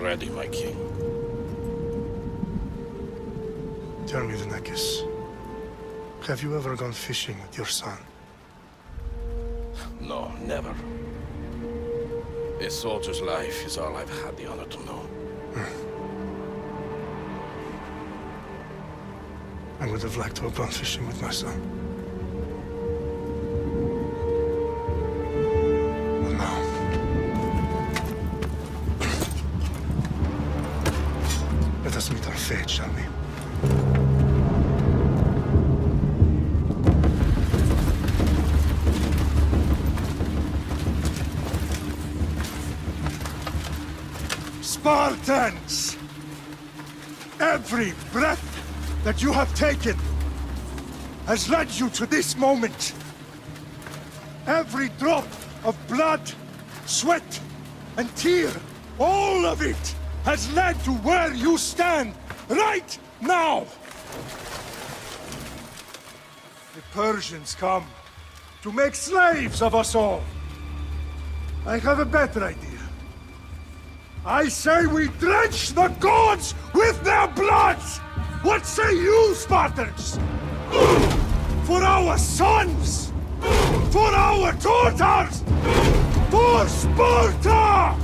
ready, my king. Tell me, Denekis, have you ever gone fishing with your son? No, never. A soldier's life is all I've had the honor to know. I would have liked to have gone fishing with my son. But now... Let us meet our fate, shall we? Spartans! Every breath that you have taken has led you to this moment. Every drop of blood, sweat, and tear, all of it has led to where you stand right now. The Persians come to make slaves of us all. I have a better idea. I say we drench the gods with their blood! What say you, Spartans? For our sons! For our daughters! For Sparta!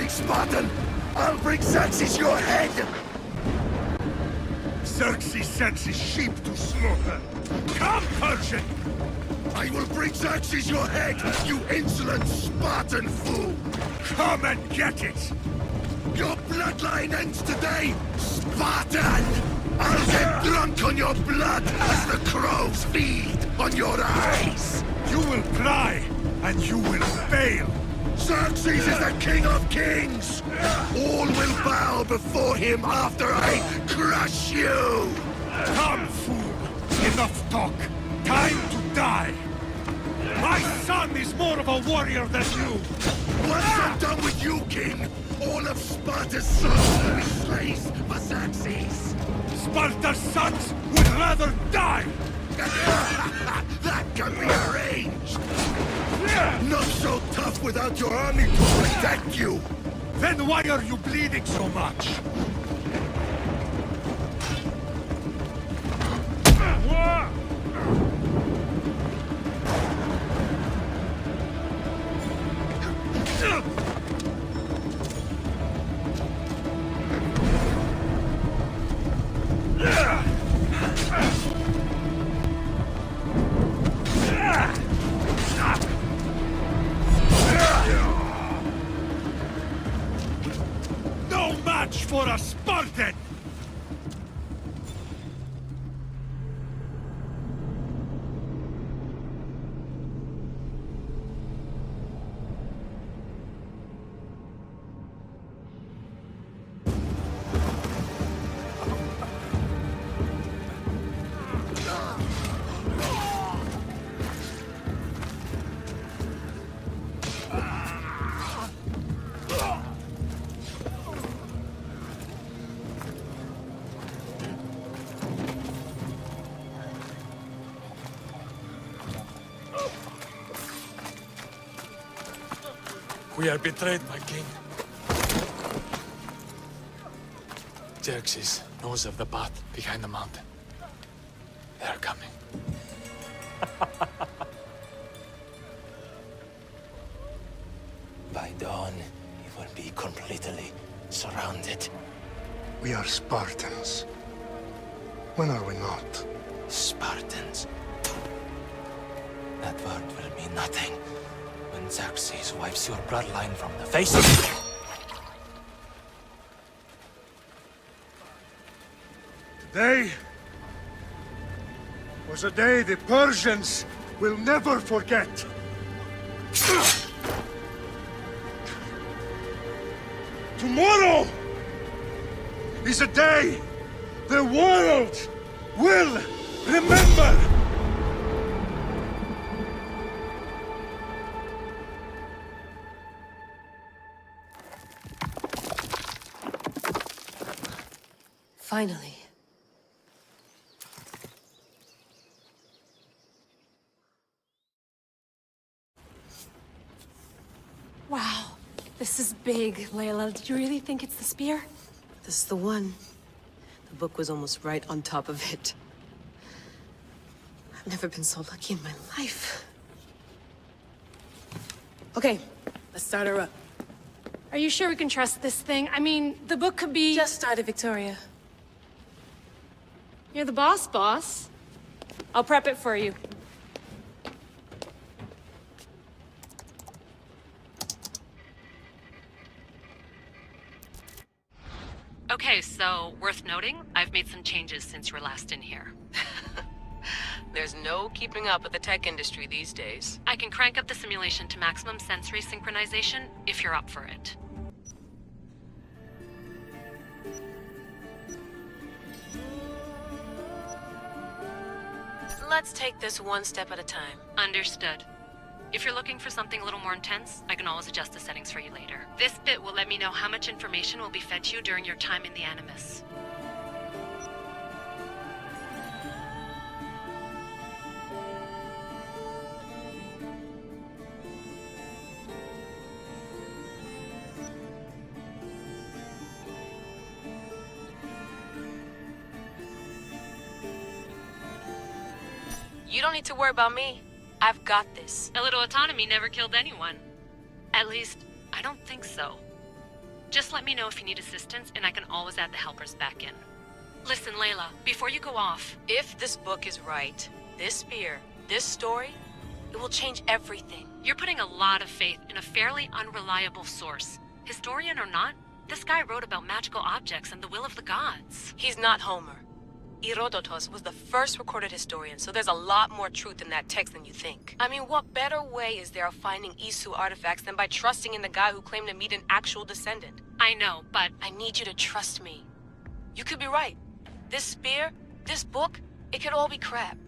Spartan! I'll bring Xerxes your head! Xerxes sends his sheep to slaughter. Come, Persian! I will bring Xerxes your head, you insolent Spartan fool! Come and get it! Your bloodline ends today, Spartan! I'll get drunk on your blood as the crows feed on your eyes! You will cry, and you will fail! Xerxes is the king of kings! All will bow before him after I crush you! Come, fool! Enough talk! Time to die! My son is more of a warrior than you! Once I'm done with you, king, all of Sparta's sons will be slaves for Xerxes! Sparta's sons would rather die! That can be arranged! Not so tough without your army to protect you! Then why are you bleeding so much? No match for a Spartan! We are betrayed, my king. Xerxes knows of the path behind the mountain. They are coming. By dawn, we will be completely surrounded. We are Spartans. When are we not? Spartans. That word will mean nothing when Xerxes wipes your bloodline from the face of the... Today was a day the Persians will never forget. Tomorrow is a day the world will remember. Finally. Wow, this is big, Layla. Do you really think it's the spear? This is the one. The book was almost right on top of it. I've never been so lucky in my life. Okay, let's start her up. Are you sure we can trust this thing? I mean, the book could be... Just started, Victoria. You're the boss. I'll prep it for you. Okay, so worth noting, I've made some changes since you were last in here. There's no keeping up with the tech industry these days. I can crank up the simulation to maximum sensory synchronization if you're up for it. Let's take this one step at a time. Understood. If you're looking for something a little more intense, I can always adjust the settings for you later. This bit will let me know how much information will be fed to you during your time in the Animus. You don't need to worry about me. I've got this. A little autonomy never killed anyone. At least, I don't think so. Just let me know if you need assistance, and I can always add the helpers back in. Listen, Layla, before you go off... If this book is right, this spear, this story, it will change everything. You're putting a lot of faith in a fairly unreliable source. Historian or not, this guy wrote about magical objects and the will of the gods. He's not Homer. Herodotus was the first recorded historian, so there's a lot more truth in that text than you think. I mean, what better way is there of finding Isu artifacts than by trusting in the guy who claimed to meet an actual descendant? I know, but... I need you to trust me. You could be right. This spear, this book, it could all be crap.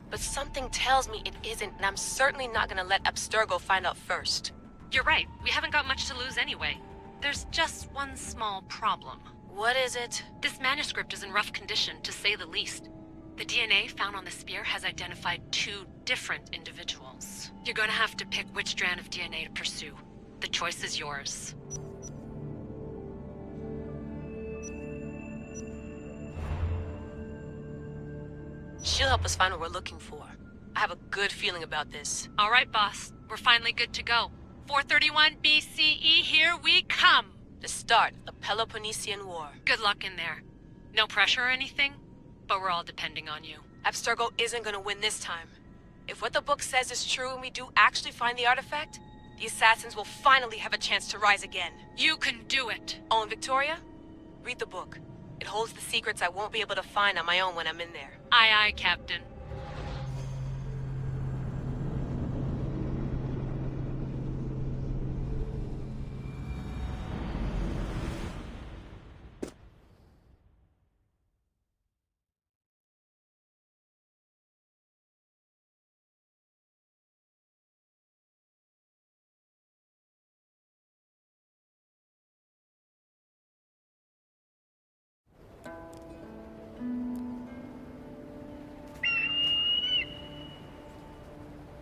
But something tells me it isn't, and I'm certainly not gonna let Abstergo find out first. You're right. We haven't got much to lose anyway. There's just one small problem. What is it? This manuscript is in rough condition, to say the least. The DNA found on the spear has identified 2 different individuals. You're gonna have to pick which strand of DNA to pursue. The choice is yours. She'll help us find what we're looking for. I have a good feeling about this. All right, boss. We're finally good to go. 431 BCE, here we come! The start of the Peloponnesian War. Good luck in there. No pressure or anything, but we're all depending on you. Abstergo isn't gonna win this time. If what the book says is true and we do actually find the artifact, the assassins will finally have a chance to rise again. You can do it! Oh, and Victoria? Read the book. It holds the secrets I won't be able to find on my own when I'm in there. Aye, aye, Captain.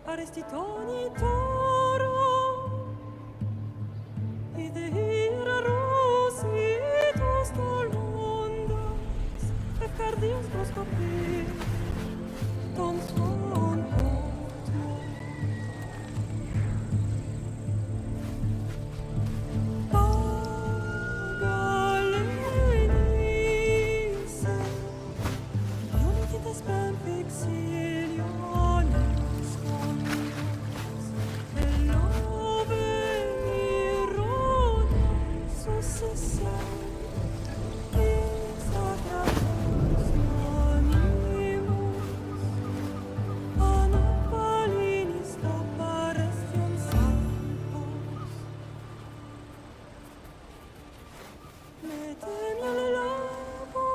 Arestitoni toro, ide ira rositos tolondas, et cardios proscopi, ton son porto. Pagalenice, ionites ben vexiliones condos, et love irones successam, Instagramus animus, anapalinis taparestium sanctos. Metem la labo,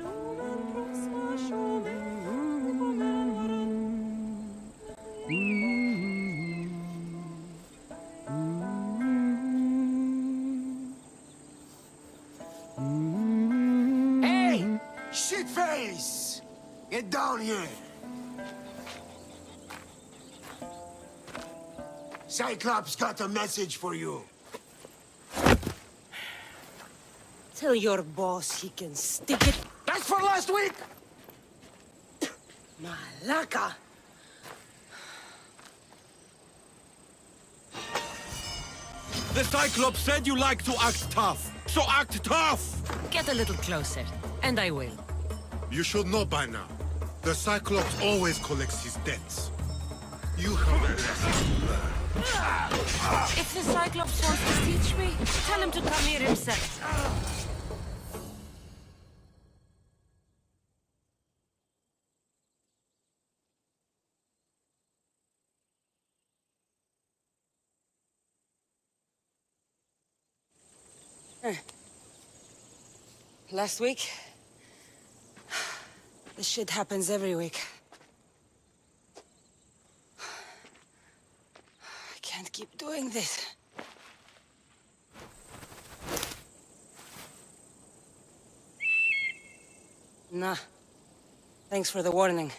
lumen proxima Hey! Shitface! Get down here! Cyclops got a message for you. Tell your boss he can stick it. That's for last week! Malaka! The Cyclops said you like to act tough, so act tough! Get a little closer, and I will. You should know by now. The Cyclops always collects his debts. You have a lesson to learn. If the Cyclops wants to teach me, tell him to come here himself. Last week? This shit happens every week. I can't keep doing this. Nah. Thanks for the warning.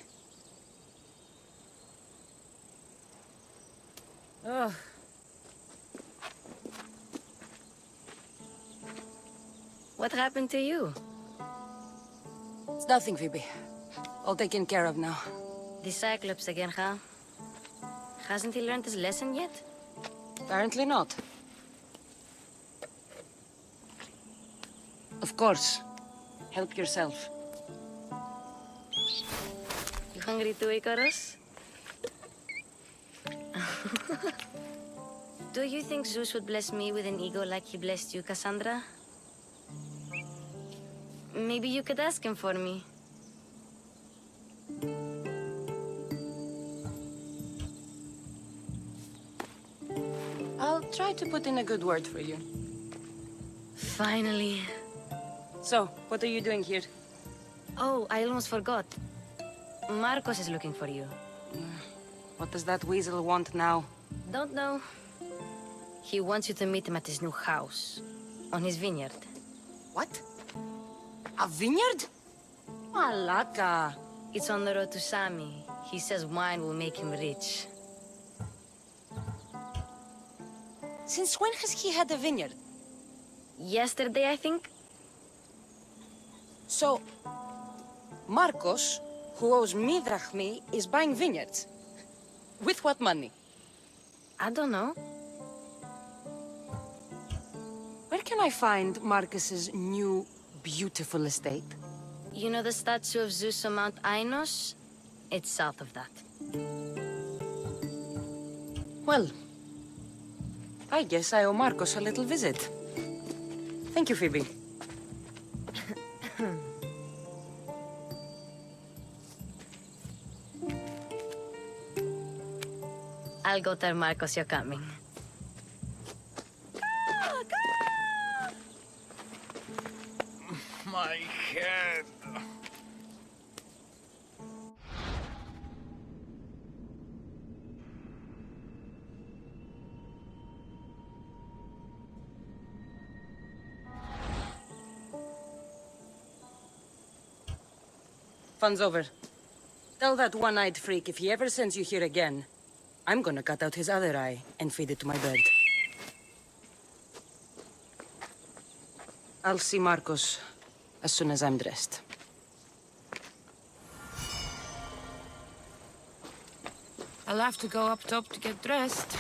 Ugh. What happened to you? It's nothing, Phoebe. All taken care of now. The Cyclops again, huh? Hasn't he learned his lesson yet? Apparently not. Of course. Help yourself. You hungry too, Icarus? Do you think Zeus would bless me with an ego like he blessed you, Cassandra? Maybe you could ask him for me. I'll try to put in a good word for you. Finally. So, what are you doing here? Oh, I almost forgot. Marcos is looking for you. What does that weasel want now? Don't know. He wants you to meet him at his new house. On his vineyard. What? A vineyard? Malaka. It's on the road to Sami. He says wine will make him rich. Since when has he had a vineyard? Yesterday, I think? So, Marcos, who owes me drachmi, is buying vineyards. With what money? I don't know. Where can I find Marcus's new, beautiful estate? You know the statue of Zeus on Mount Ainos? It's south of that. Well, I guess I owe Marcos a little visit. Thank you, Phoebe. I'll go tell Marcos you're coming. My head. Fun's over. Tell that one-eyed freak if he ever sends you here again, I'm gonna cut out his other eye and feed it to my bird. I'll see Marcos as soon as I'm dressed. I'll have to go up top to get dressed.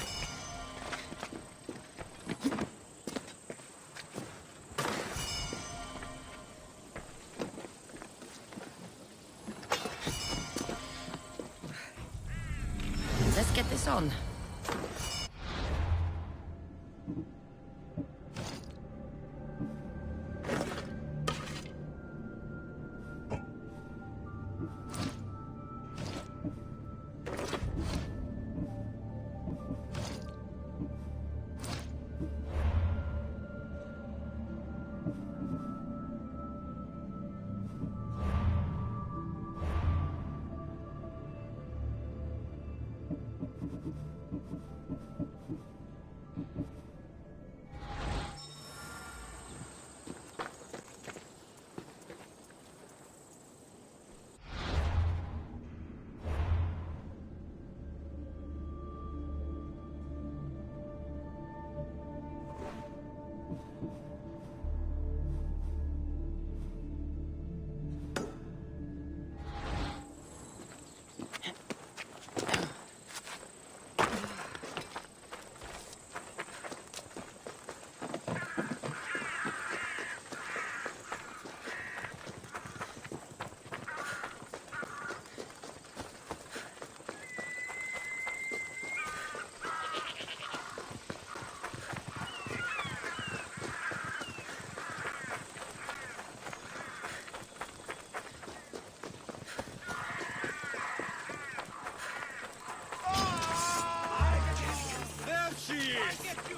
Let's get this on.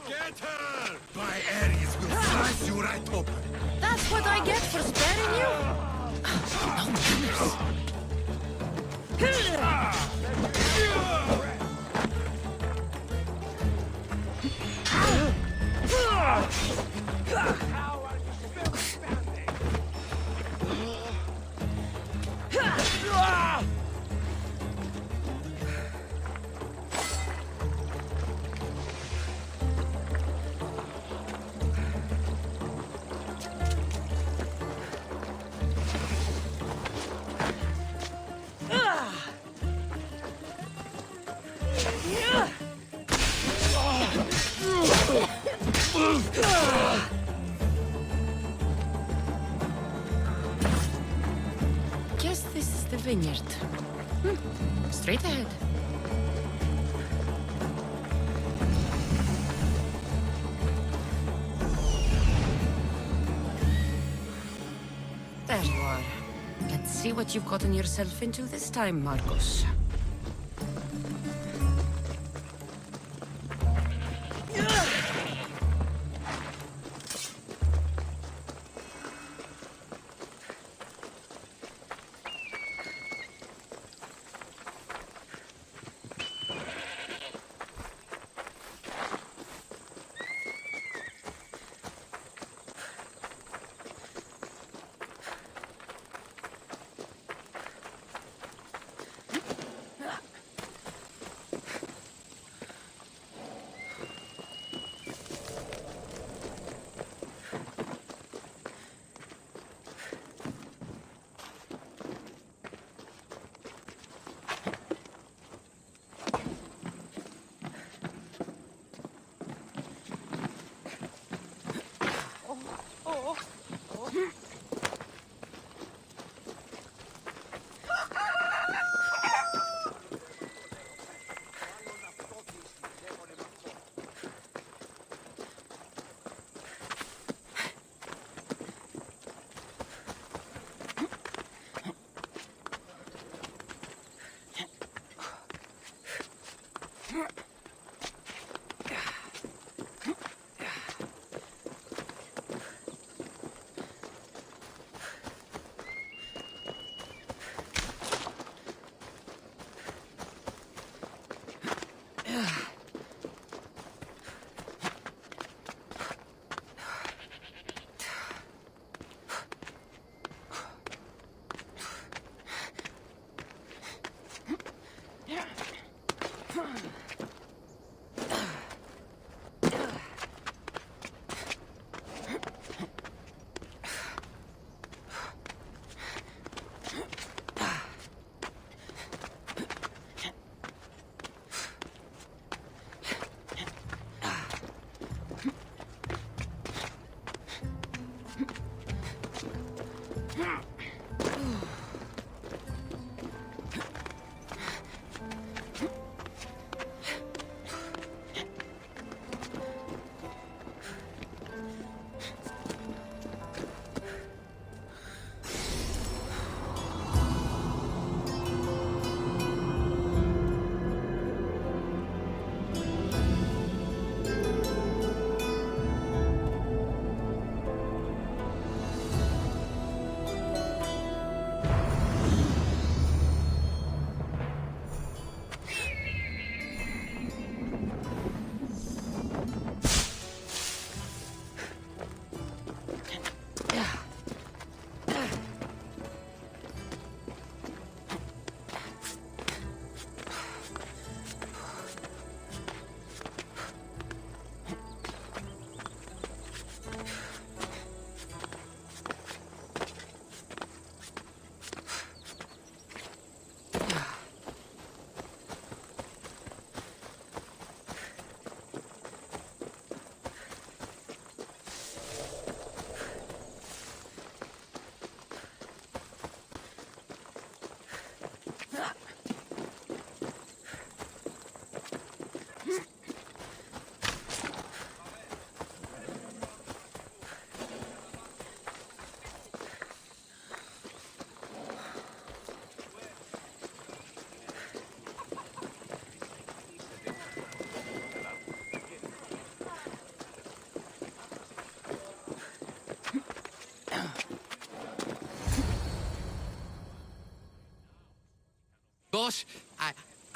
Get her! My Ares will slice you right open. That's what I get for sparing you? No manners. Guess this is the vineyard. Straight ahead. There you are. Let's see what you've gotten yourself into this time, Marcos.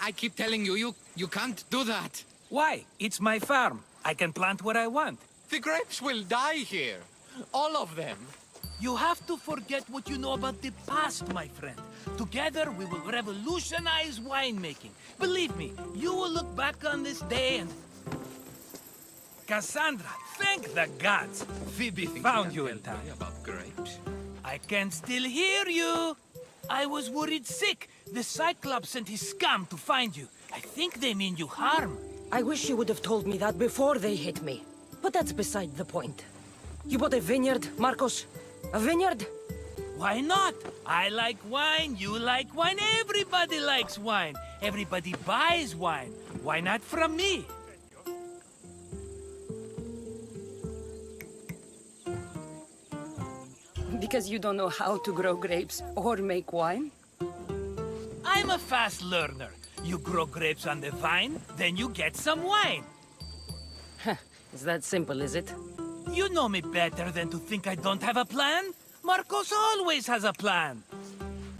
I keep telling you, you can't do that. Why? It's my farm. I can plant what I want. The grapes will die here. All of them. You have to forget what you know about the past, my friend. Together, we will revolutionize winemaking. Believe me, you will look back on this day and... Cassandra, thank the gods! Phoebe found you in time. About grapes? I can still hear you! I was worried sick. The Cyclops sent his scum to find you. I think they mean you harm. I wish you would have told me that before they hit me. But that's beside the point. You bought a vineyard, Marcos? A vineyard? Why not? I like wine, you like wine, everybody likes wine. Everybody buys wine. Why not from me? Because you don't know how to grow grapes or make wine? I'm a fast learner. You grow grapes on the vine, then you get some wine. It's that simple, is it? You know me better than to think I don't have a plan. Marcos always has a plan.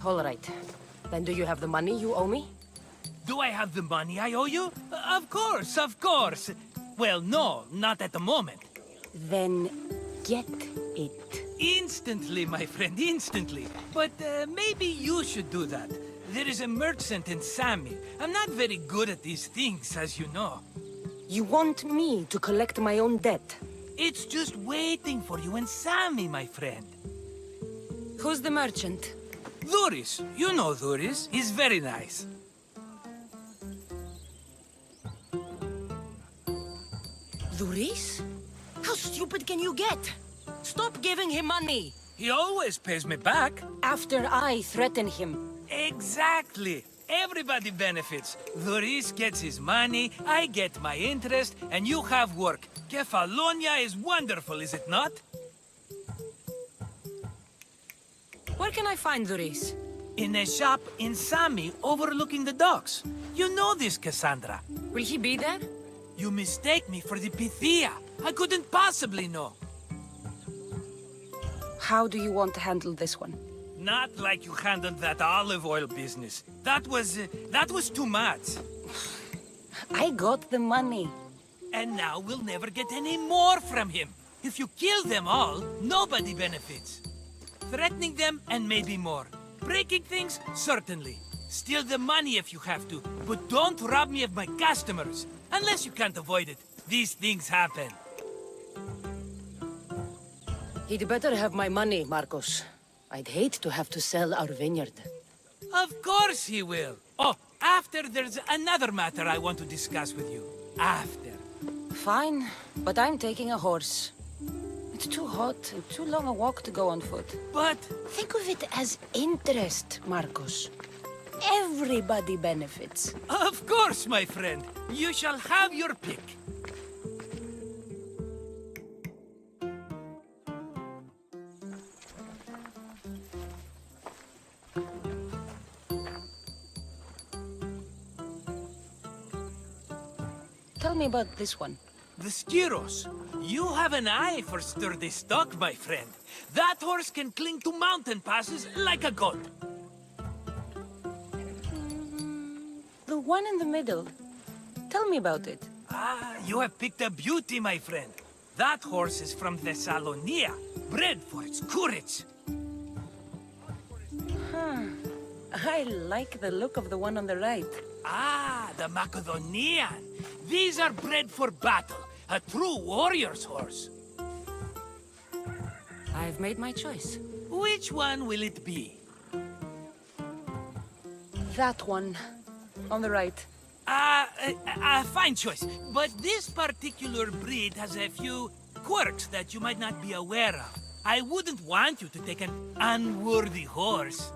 All right. Then do you have the money you owe me? Do I have the money I owe you? Of course, of course. Well, no, not at the moment. Then get it. Instantly, my friend, instantly. But maybe you should do that. There is a merchant in Sami. I'm not very good at these things, as you know. You want me to collect my own debt? It's just waiting for you in Sami, my friend. Who's the merchant? Dhuris. You know Dhuris. He's very nice. Dhuris? How stupid can you get? Stop giving him money! He always pays me back. After I threaten him. Exactly. Everybody benefits. Dhuris gets his money, I get my interest, and you have work. Kefalonia is wonderful, is it not? Where can I find Dhuris? In a shop in Sami, overlooking the docks. You know this, Cassandra. Will he be there? You mistake me for the Pythia. I couldn't possibly know. How do you want to handle this one? Not like you handled that olive oil business. That was too much. I got the money. And now we'll never get any more from him. If you kill them all, nobody benefits. Threatening them, and maybe more. Breaking things, certainly. Steal the money if you have to, but don't rob me of my customers. Unless you can't avoid it. These things happen. He'd better have my money, Marcos. I'd hate to have to sell our vineyard. Of course he will. Oh, after there's another matter I want to discuss with you. After. Fine, but I'm taking a horse. It's too hot and too long a walk to go on foot. But... Think of it as interest, Marcos. Everybody benefits. Of course, my friend. You shall have your pick. Tell me about this one. The Skiros. You have an eye for sturdy stock, my friend. That horse can cling to mountain passes like a goat. The one in the middle. Tell me about it. Ah, you have picked a beauty, my friend. That horse is from Thessalonia, bred for its courage. I like the look of the one on the right. Ah, the Macedonian. These are bred for battle. A true warrior's horse. I've made my choice. Which one will it be? That one. On the right. Fine choice. But this particular breed has a few quirks that you might not be aware of. I wouldn't want you to take an unworthy horse.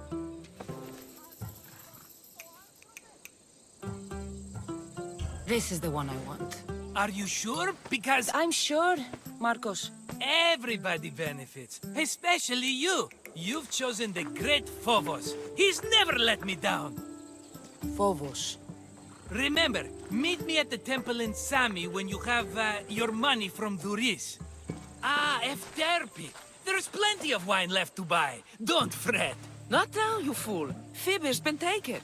This is the one I want. Are you sure? Because I'm sure, Marcos. everybody benefits, especially you. You've chosen the great Phobos. He's never let me down. Phobos. Remember, meet me at the temple in Sami when you have your money from Dhuris. Ah, Efterpi. There's plenty of wine left to buy. Don't fret. Not now, you fool. Phoebe's been taken.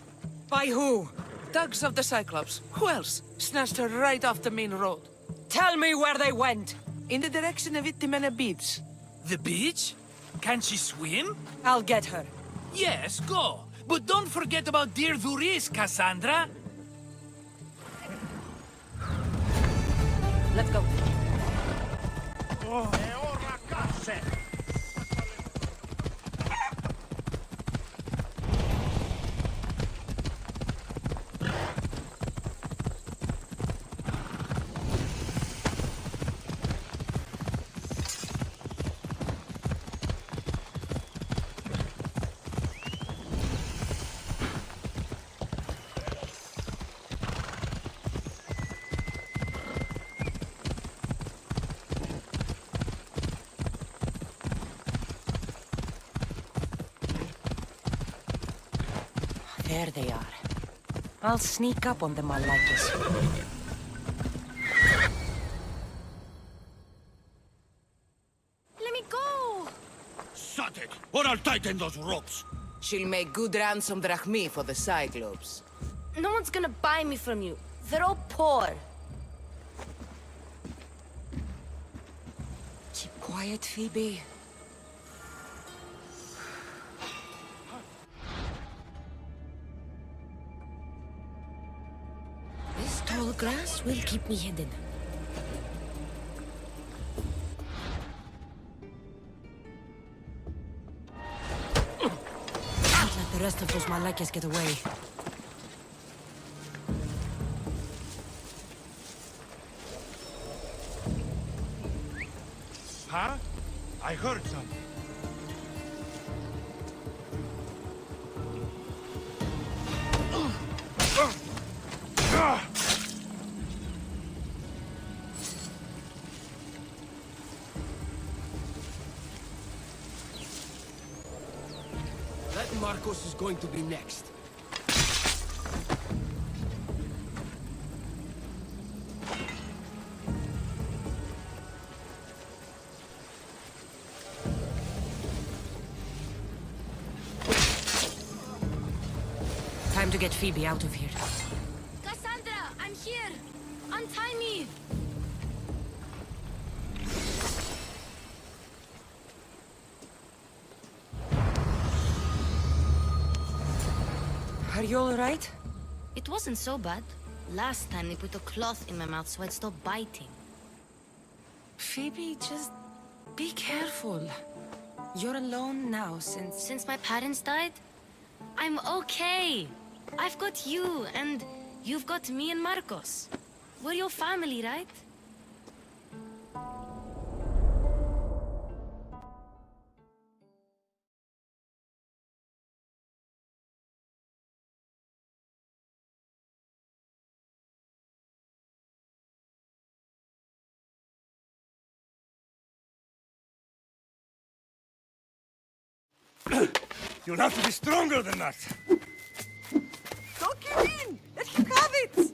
By who? Thugs of the Cyclops. Who else? Snatched her right off the main road. Tell me where they went! In the direction of Itimena Beach. The beach? Can she swim? I'll get her. Yes, go. But don't forget about dear Duris, Cassandra. Let's go. There they are. I'll sneak up on them, Malakis. Let me go! Shut it, or I'll tighten those ropes. She'll make good ransom drachmi for the Cyclops. No one's gonna buy me from you. They're all poor. Keep quiet, Phoebe. This tall grass will keep me hidden. Can't let the rest of those Malakas get away. Huh? I heard something. That Marcos is going to be next. Time to get Phoebe out of here. Cassandra, I'm here! Untie me! Are you alright? It wasn't so bad. Last time they put a cloth in my mouth so I'd stop biting. Phoebe, just be careful. You're alone now Since my parents died? I'm okay. I've got you, and you've got me and Marcos. We're your family, right? You'll have to be stronger than that. Don't give in! Let him have it!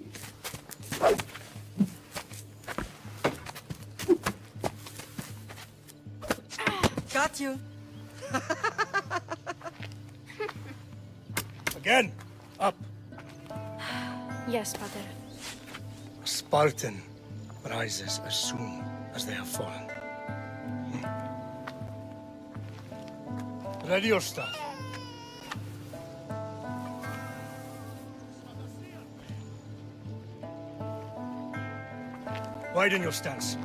Got you. Again, up. Yes, Pater. A Spartan rises as soon as they have fallen. Ready your stuff. Widen your stance.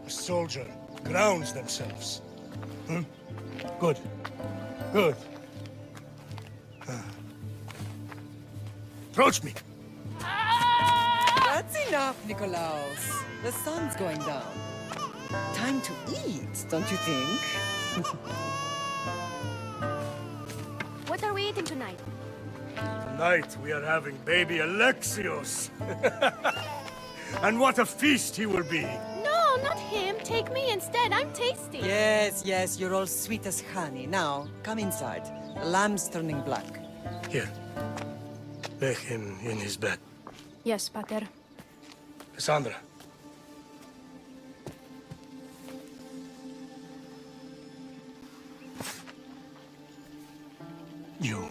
A soldier grounds themselves. Good. Good. Approach me. That's enough, Nikolaos. The sun's going down. Time to eat, don't you think? What are we eating tonight? Tonight we are having baby Alexios. And what a feast he will be. No, not him. Take me instead. I'm tasty. Yes, yes, you're all sweet as honey. Now, come inside. The lamb's turning black. Here. Lay him in his bed. Yes, Pater. Cassandra. You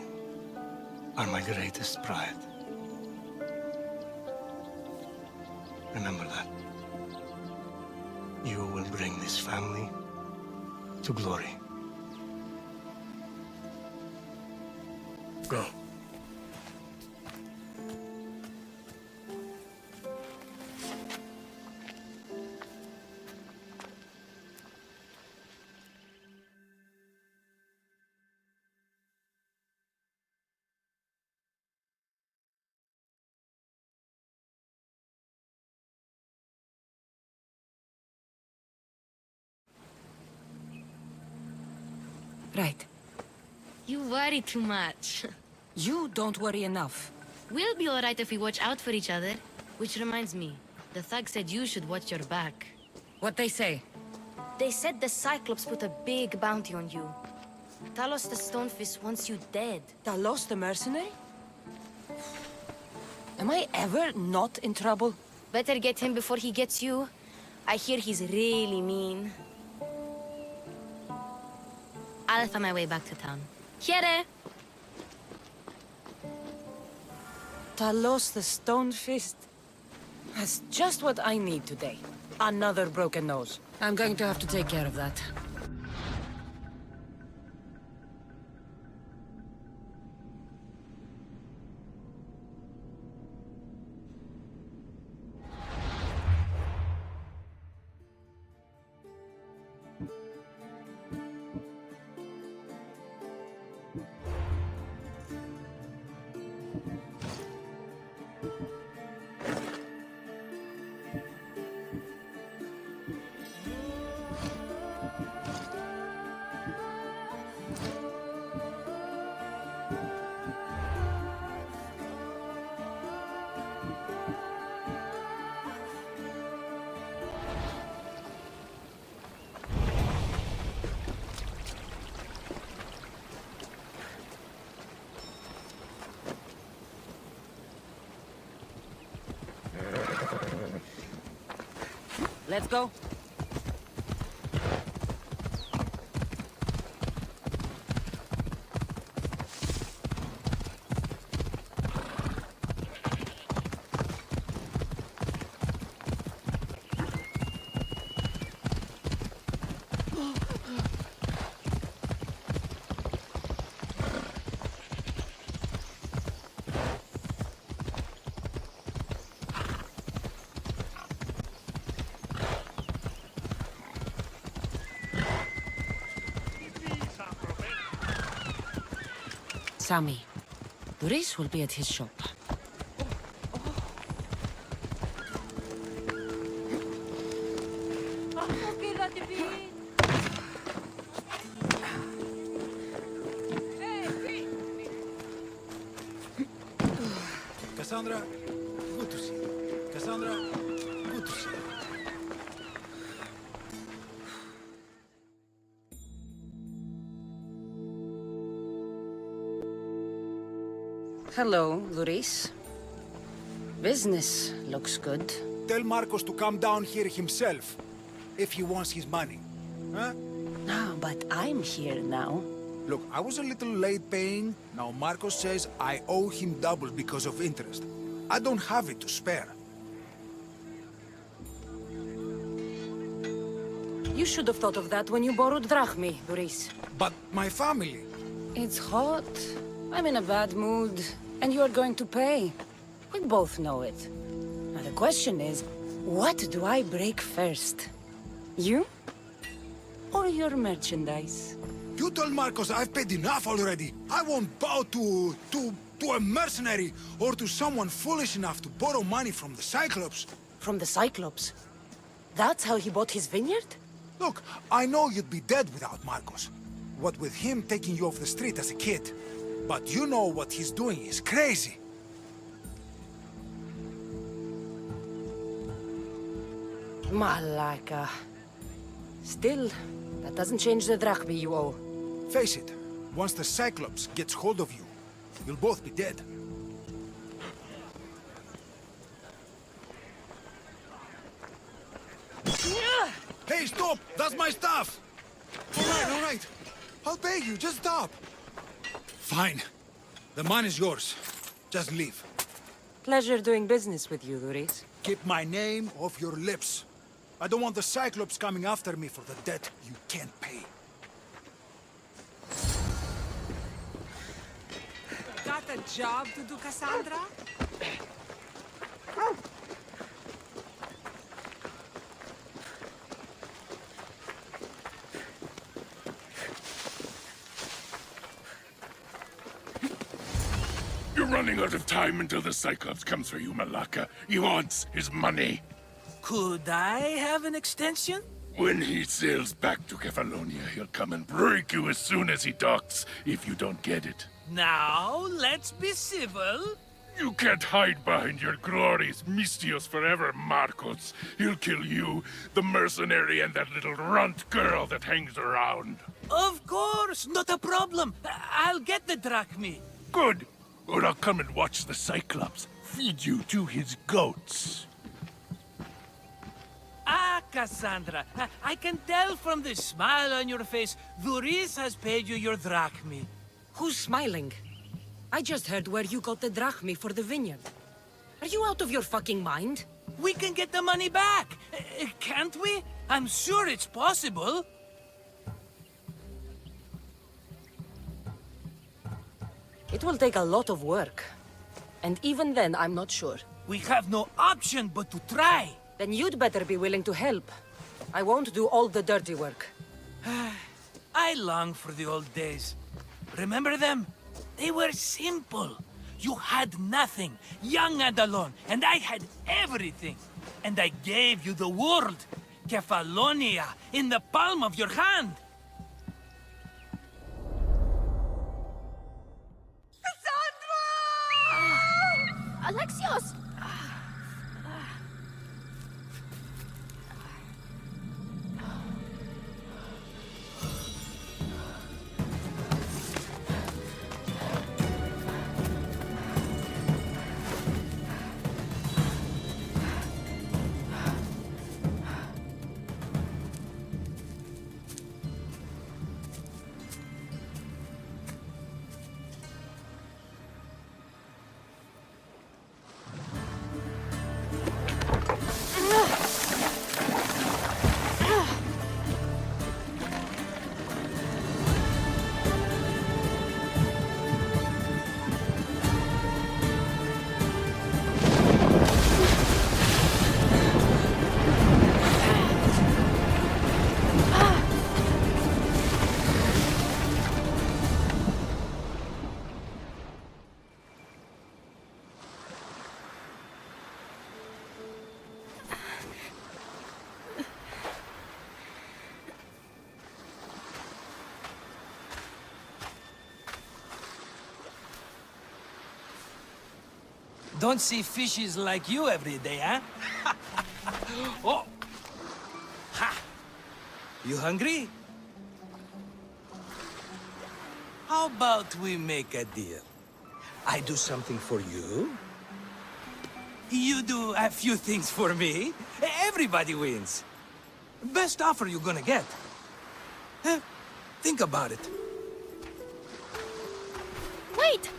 are my greatest pride. Remember that. You will bring this family to glory. Go. Right. You worry too much. You don't worry enough. We'll be alright if we watch out for each other. Which reminds me, the thug said you should watch your back. What they say? They said the Cyclops put a big bounty on you. Talos the Stonefist wants you dead. Talos the mercenary? Am I ever not in trouble? Better get him before he gets you. I hear he's really mean. I'll find my way back to town. Here! Talos the Stonefist? That's just what I need today. Another broken nose. I'm going to have to take care of that. Let's go. Sammy, Doris will be at his shop. Cassandra, good to see you. Cassandra, good to see you. Hello, Doris. Business looks good. Tell Marcos to come down here himself, if he wants his money. Huh? No, but I'm here now. Look, I was a little late paying. Now Marcos says I owe him double because of interest. I don't have it to spare. You should have thought of that when you borrowed drachmi, Doris. But my family... It's hot. I'm in a bad mood. And you're going to pay. We both know it. Now the question is, what do I break first? You? Or your merchandise? You told Marcos I've paid enough already. I won't bow to a mercenary or to someone foolish enough to borrow money from the Cyclops. From the Cyclops? That's how he bought his vineyard? Look, I know you'd be dead without Marcos. What with him taking you off the street as a kid. But you know what he's doing is crazy. Malaka. Still, that doesn't change the drachmi you owe. Face it, once the Cyclops gets hold of you, you'll both be dead. Hey, stop! That's my stuff! All right. I'll pay you, just stop. Fine. The money's yours. Just leave. Pleasure doing business with you, Doris. Keep my name off your lips. I don't want the Cyclops coming after me for the debt you can't pay. Got a job to do, Cassandra? You're running out of time until the Cyclops comes for you, Malaka. He wants his money. Could I have an extension? When he sails back to Kefalonia, he'll come and break you as soon as he docks, if you don't get it. Now, let's be civil. You can't hide behind your glories, Mistios forever, Marcos. He'll kill you, the mercenary, and that little runt girl that hangs around. Of course, not a problem. I'll get the drachmi. Good. Or I'll come and watch the Cyclops feed you to his goats. Ah, Cassandra, I can tell from the smile on your face, Duris has paid you your drachmi. Who's smiling? I just heard where you got the drachmi for the vineyard. Are you out of your fucking mind? We can get the money back, can't we? I'm sure it's possible. It will take a lot of work. And even then, I'm not sure. We have no option but to try. Then you'd better be willing to help. I won't do all the dirty work. I long for the old days. Remember them? They were simple. You had nothing, young and alone, and I had everything. And I gave you the world, Kefalonia, in the palm of your hand. Alexios! Don't see fishes like you every day, huh? Oh! Ha! You hungry? How about we make a deal? I do something for you. You do a few things for me. Everybody wins. Best offer you're gonna get. Huh? Think about it. Wait!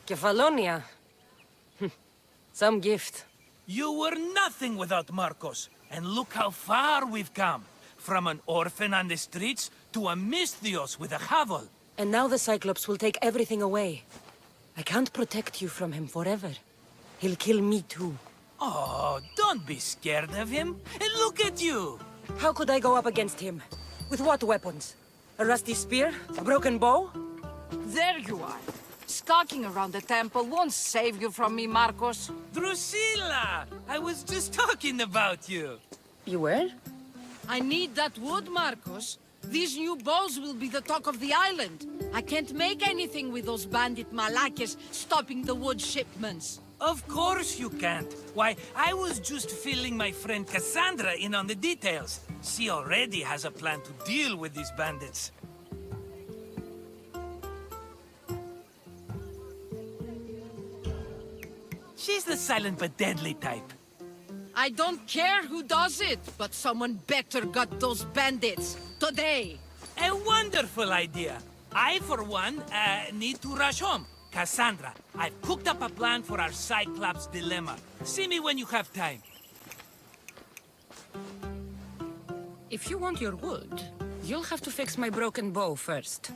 Kefalonia. Some gift. You were nothing without Marcos. And look how far we've come. From an orphan on the streets to a Mistios with a hovel. And now the Cyclops will take everything away. I can't protect you from him forever. He'll kill me too. Oh, don't be scared of him. And look at you. How could I go up against him? With what weapons? A rusty spear? A broken bow? There you are. Skulking around the temple won't save you from me, Marcos. Drusilla! I was just talking about you. You were? I need that wood, Marcos. These new bows will be the talk of the island. I can't make anything with those bandit malakes stopping the wood shipments. Of course you can't. Why, I was just filling my friend Cassandra in on the details. She already has a plan to deal with these bandits. She's the silent but deadly type. I don't care who does it, but someone better got those bandits. Today. A wonderful idea. I, for one, need to rush home. Cassandra, I've cooked up a plan for our Cyclops dilemma. See me when you have time. If you want your wood, you'll have to fix my broken bow first.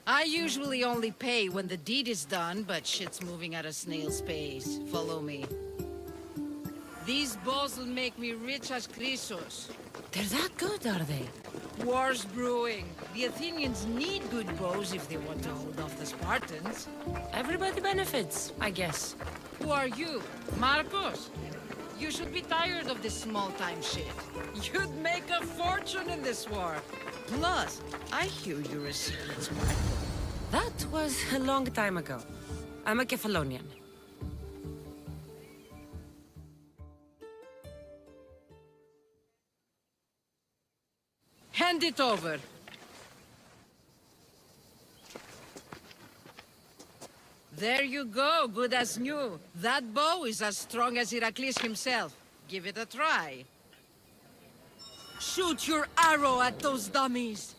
I usually only pay when the deed is done, but shit's moving at a snail's pace. Follow me. These bows will make me rich as Chrysos. They're that good, are they? War's brewing. The Athenians need good bows if they want to hold off the Spartans. Everybody benefits, I guess. Who are you? Marcos? You should be tired of this small-time shit. You'd make a fortune in this war. Plus, I hear you're a secret Spartan. That was a long time ago. I'm a Kephalonian. Hand it over. There you go, good as new. That bow is as strong as Heracles himself. Give it a try. Shoot your arrow at those dummies.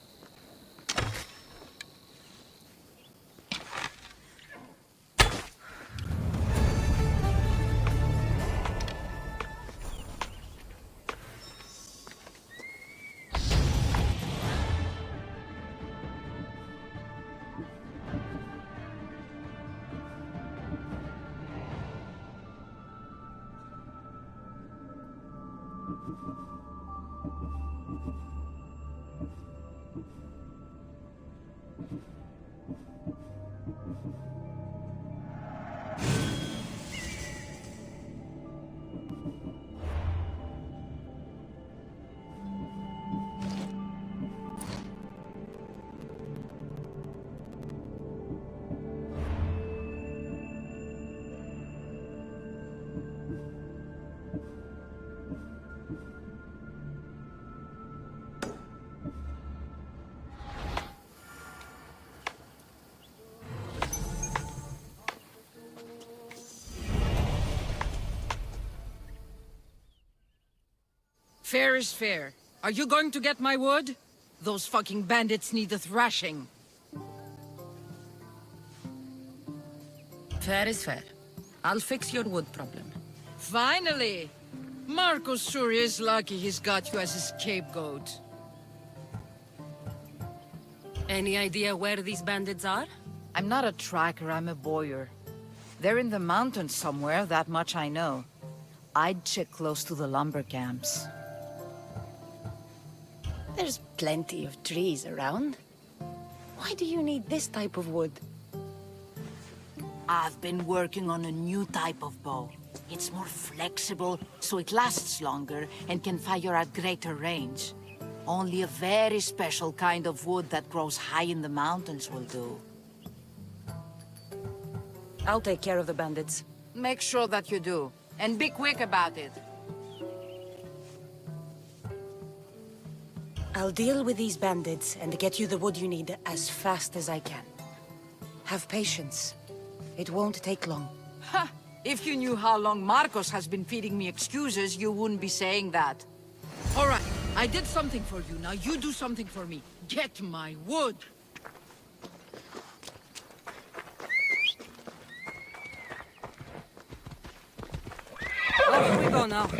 Fair is fair. Are you going to get my wood? Those fucking bandits need a thrashing. Fair is fair. I'll fix your wood problem. Finally! Marcos sure is lucky he's got you as his scapegoat. Any idea where these bandits are? I'm not a tracker, I'm a boyer. They're in the mountains somewhere, that much I know. I'd check close to the lumber camps. There's plenty of trees around. Why do you need this type of wood? I've been working on a new type of bow. It's more flexible, so it lasts longer and can fire at greater range. Only a very special kind of wood that grows high in the mountains will do. I'll take care of the bandits. Make sure that you do, and be quick about it. I'll deal with these bandits and get you the wood you need as fast as I can. Have patience. It won't take long. Ha! If you knew how long Marcos has been feeding me excuses, you wouldn't be saying that. All right, I did something for you, now you do something for me. Get my wood! Off we go now.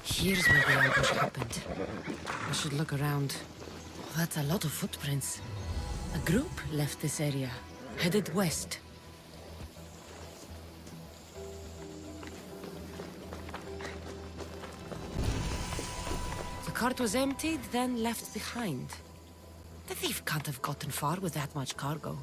Here's where the ambush happened. I should look around. Oh, that's a lot of footprints. A group left this area, headed west. The cart was emptied, then left behind. The thief can't have gotten far with that much cargo.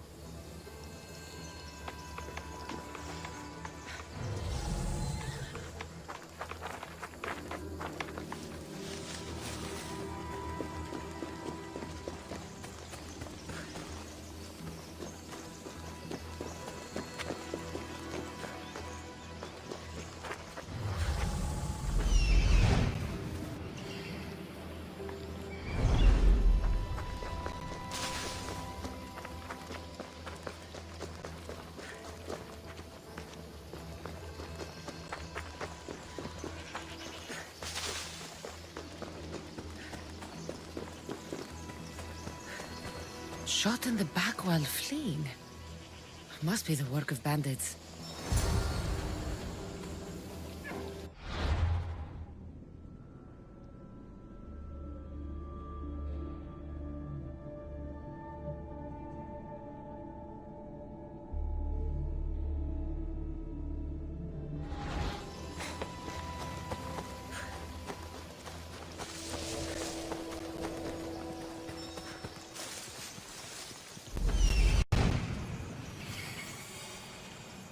Shot in the back while fleeing. Must be the work of bandits.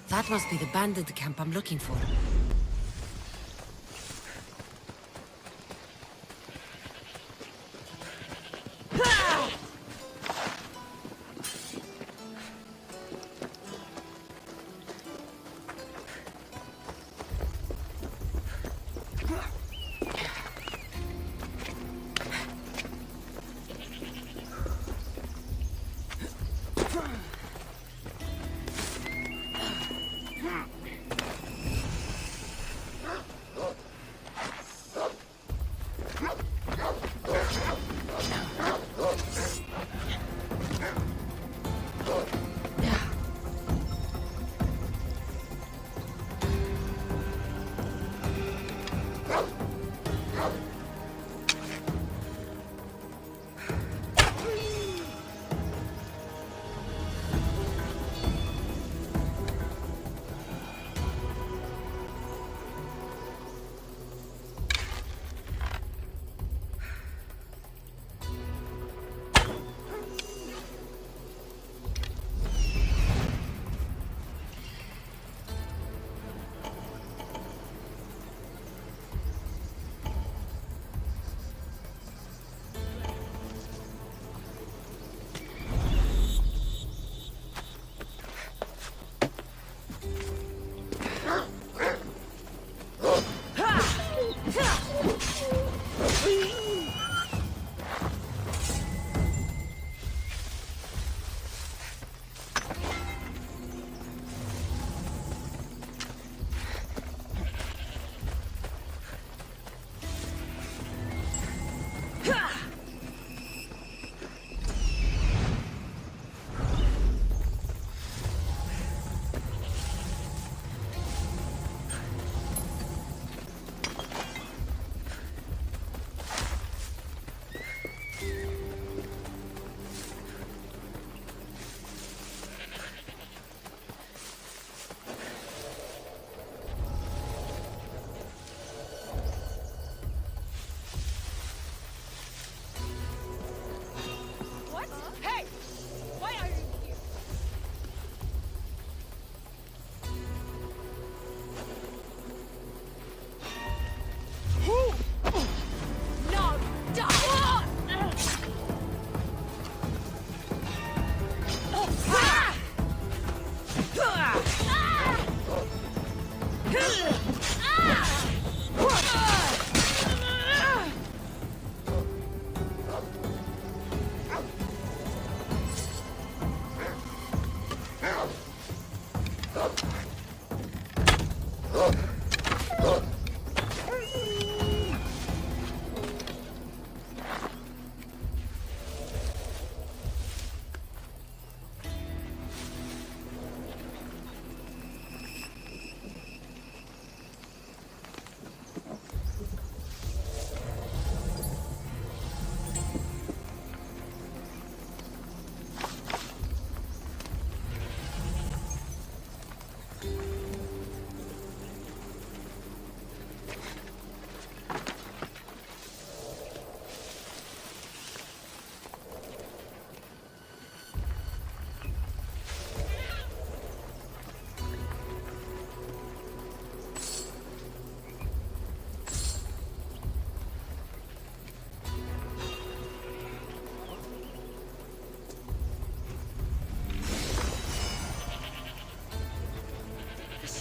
That must be the bandit camp I'm looking for.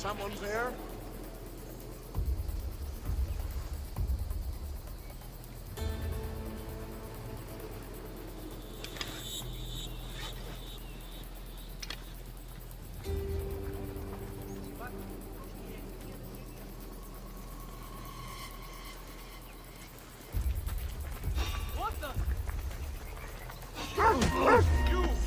Someone there? What the? You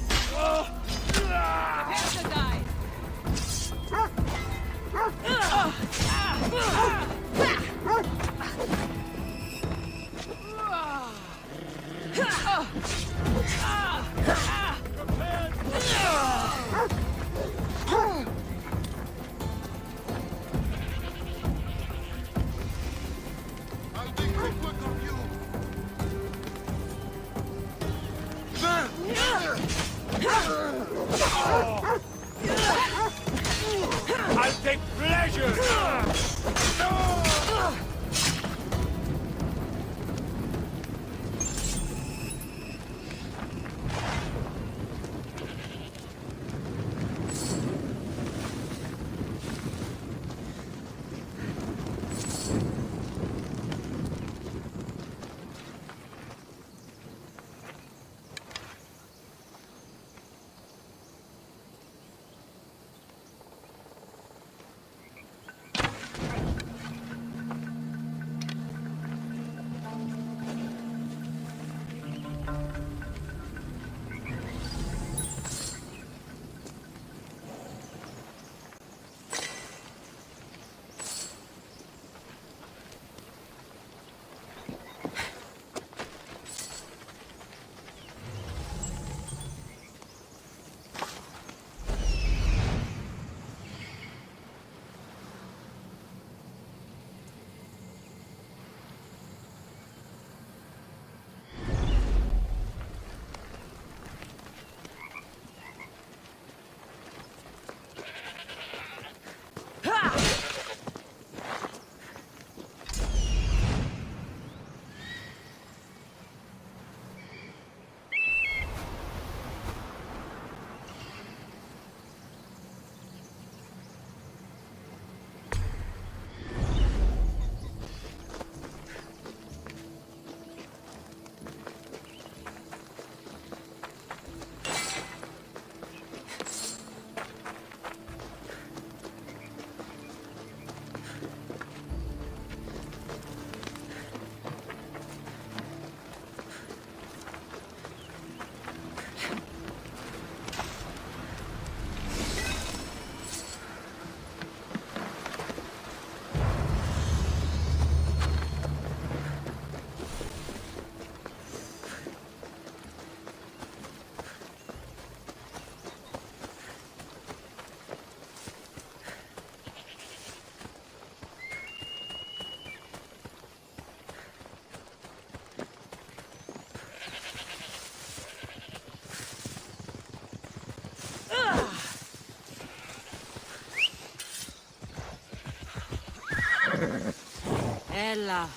Ella.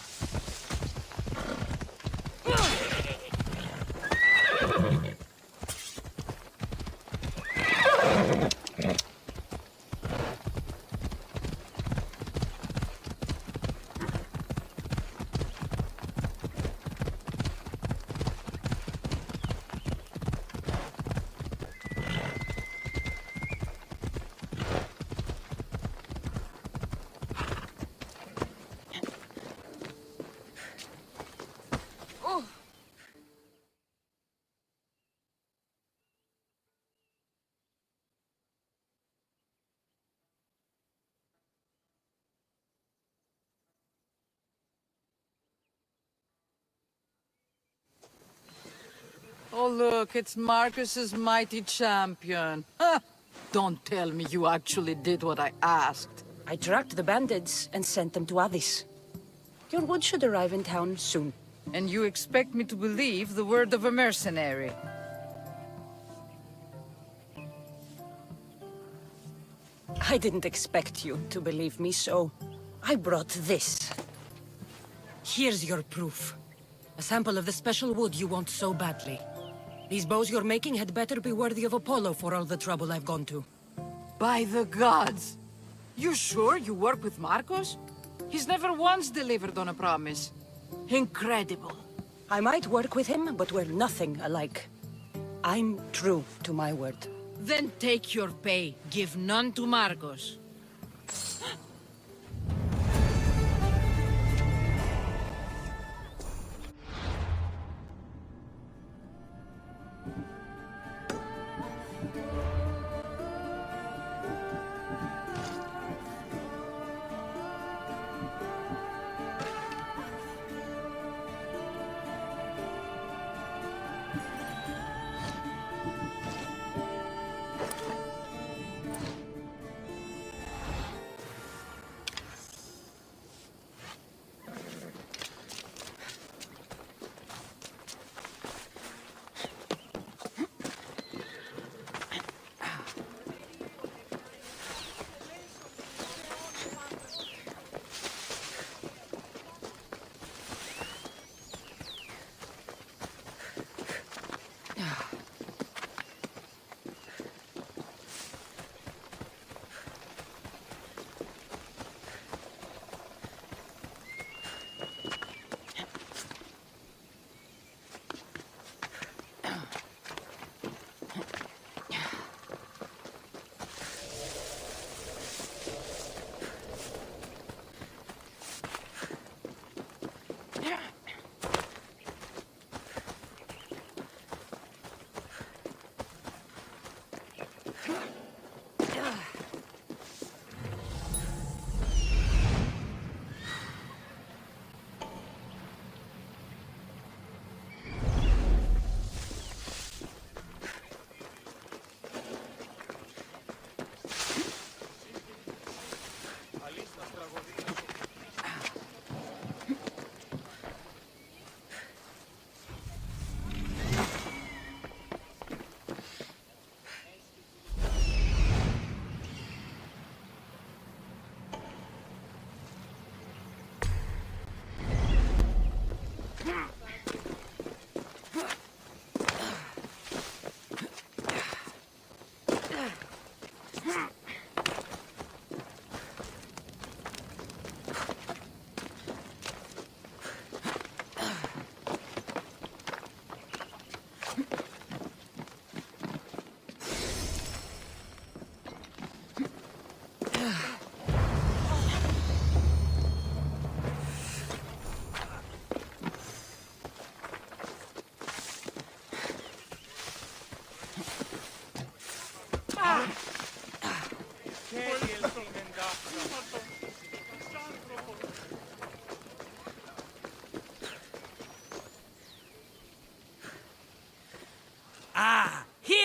Oh, look, it's Marcus's mighty champion. Ha! Don't tell me you actually did what I asked. I tracked the bandits and sent them to Odyssey. Your wood should arrive in town soon. And you expect me to believe the word of a mercenary? I didn't expect you to believe me, so I brought this. Here's your proof. A sample of the special wood you want so badly. These bows you're making had better be worthy of Apollo for all the trouble I've gone to. By the gods! You sure you work with Marcos? He's never once delivered on a promise. Incredible. I might work with him, but we're nothing alike. I'm true to my word. Then take your pay. Give none to Marcos.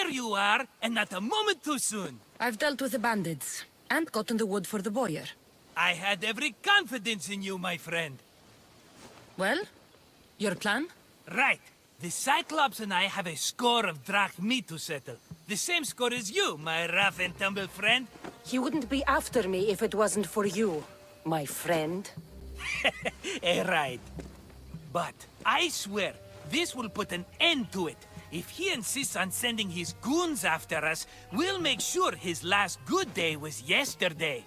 There you are, and not a moment too soon. I've dealt with the bandits, and gotten the wood for the boiler. I had every confidence in you, my friend. Well, your plan? Right. The Cyclops and I have a score of drachmi to settle. The same score as you, my rough and tumble friend. He wouldn't be after me if it wasn't for you, my friend. Right. But I swear, this will put an end to it. If he insists on sending his goons after us, we'll make sure his last good day was yesterday.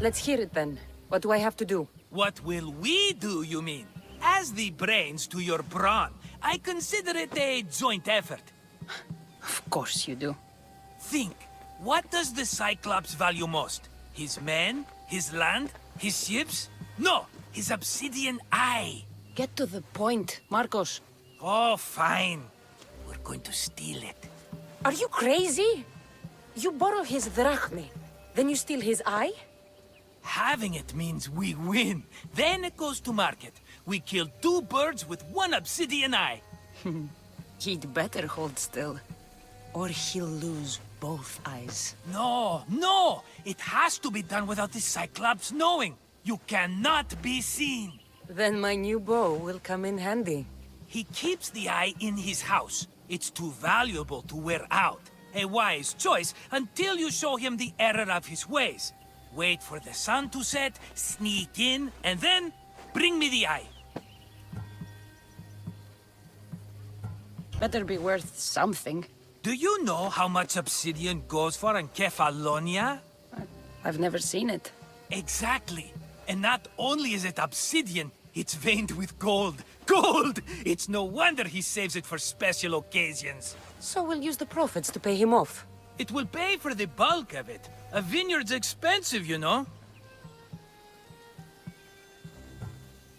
Let's hear it then. What do I have to do? What will we do, you mean? As the brains to your brawn, I consider it a joint effort. Of course you do. Think, what does the Cyclops value most? His men? His land? His ships? No, his obsidian eye. Get to the point, Marcos. Oh, fine. We're going to steal it. Are you crazy? You borrow his drachmi, then you steal his eye? Having it means we win. Then it goes to market. We kill 2 birds with 1 obsidian eye. He'd better hold still, or he'll lose both eyes. No, no! It has to be done without the Cyclops knowing. You cannot be seen. Then my new bow will come in handy. He keeps the eye in his house. It's too valuable to wear out. A wise choice until you show him the error of his ways. Wait for the sun to set, sneak in, and then bring me the eye. Better be worth something. Do you know how much obsidian goes for in Kefalonia? I've never seen it. Exactly. And not only is it obsidian, it's veined with gold. Gold! It's no wonder he saves it for special occasions. So we'll use the profits to pay him off. It will pay for the bulk of it. A vineyard's expensive, you know.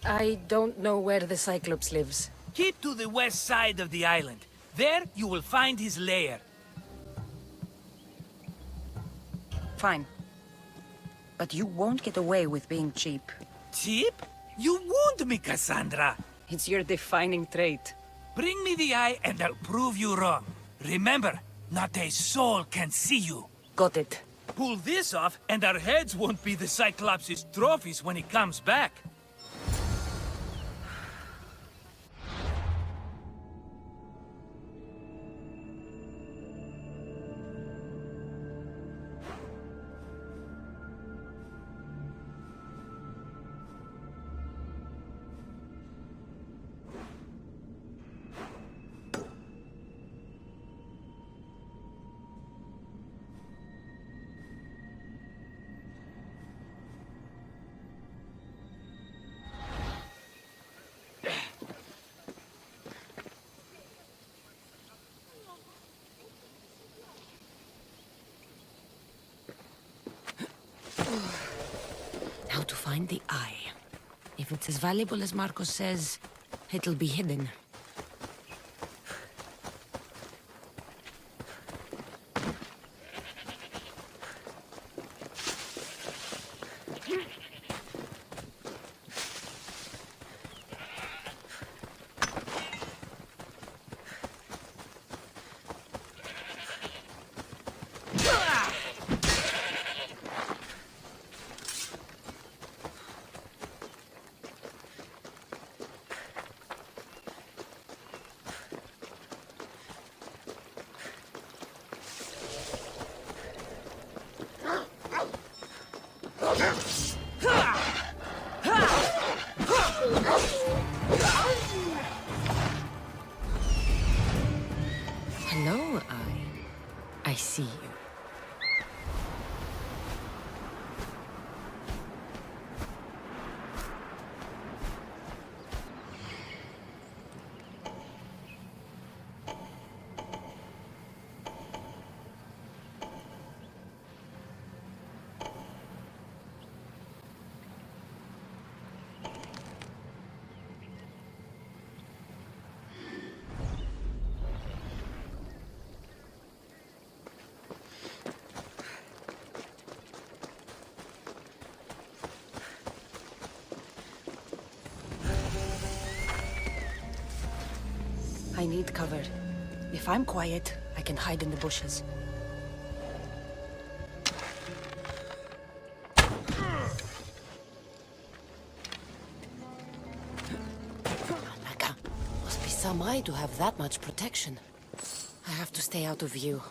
I don't know where the Cyclops lives. Keep to the west side of the island. There, you will find his lair. Fine. But you won't get away with being cheap. Cheap? You wound me, Cassandra. It's your defining trait. Bring me the eye and I'll prove you wrong. Remember, not a soul can see you. Got it. Pull this off and our heads won't be the Cyclops' trophies when he comes back. Now to find the eye. If it's as valuable as Marcos says, it'll be hidden. Hello, Eye. I see you. I need cover. If I'm quiet, I can hide in the bushes. Mecca, must be some eye to have that much protection. I have to stay out of view.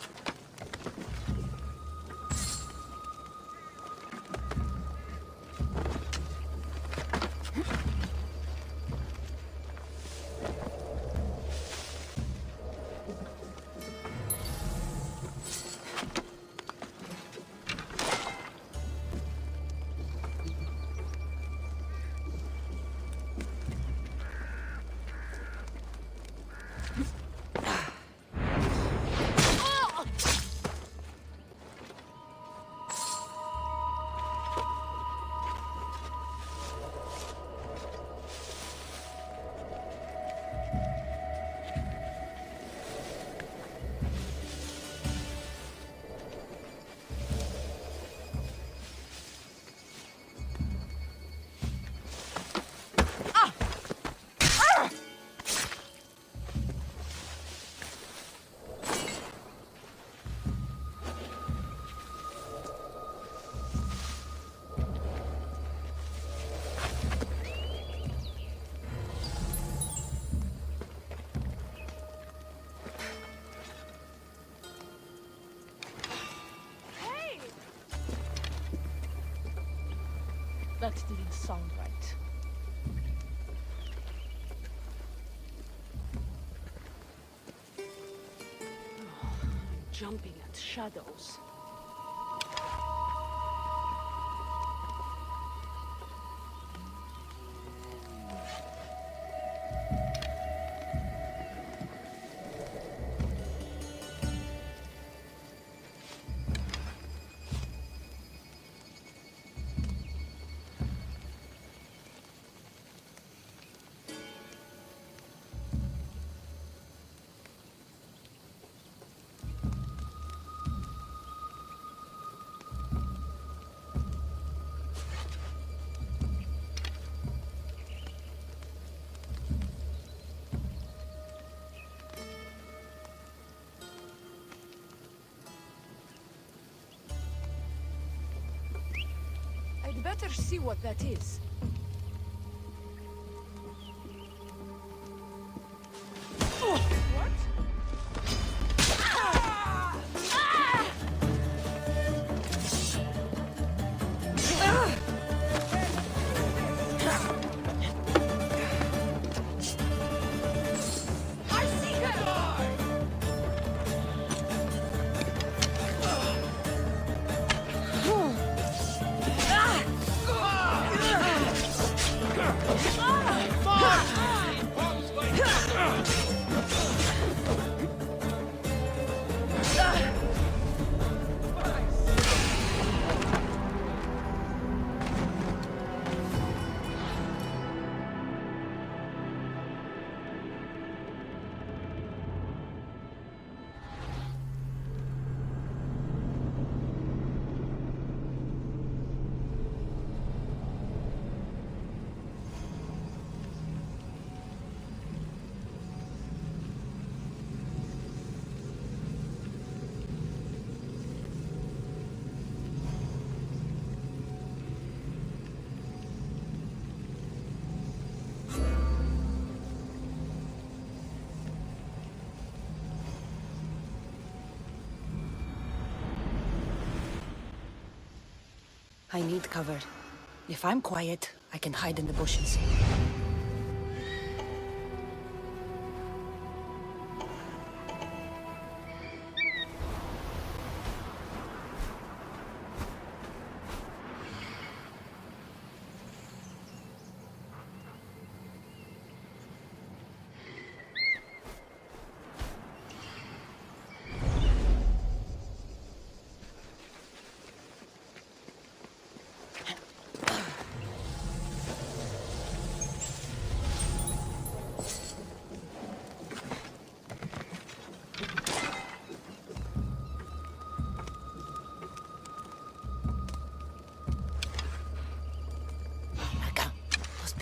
That didn't sound right. Jumping at shadows. I'd better see what that is. What? I see her! I need cover. If I'm quiet, I can hide in the bushes.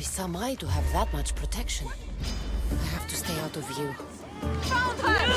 Some eye to have that much protection. I have to stay out of view. Found her!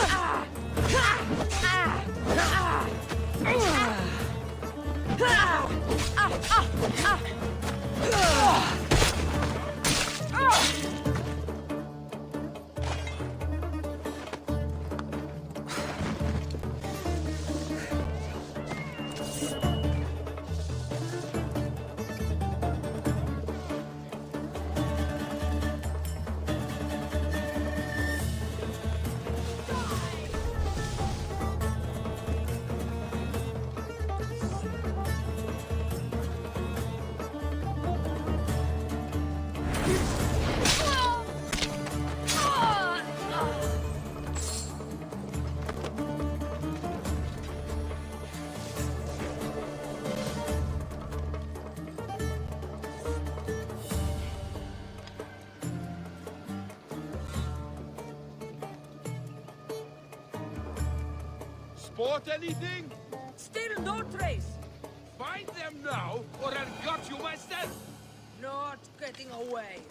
Spot anything? Still no trace. Find them now, or I'll gut you myself! Not getting away.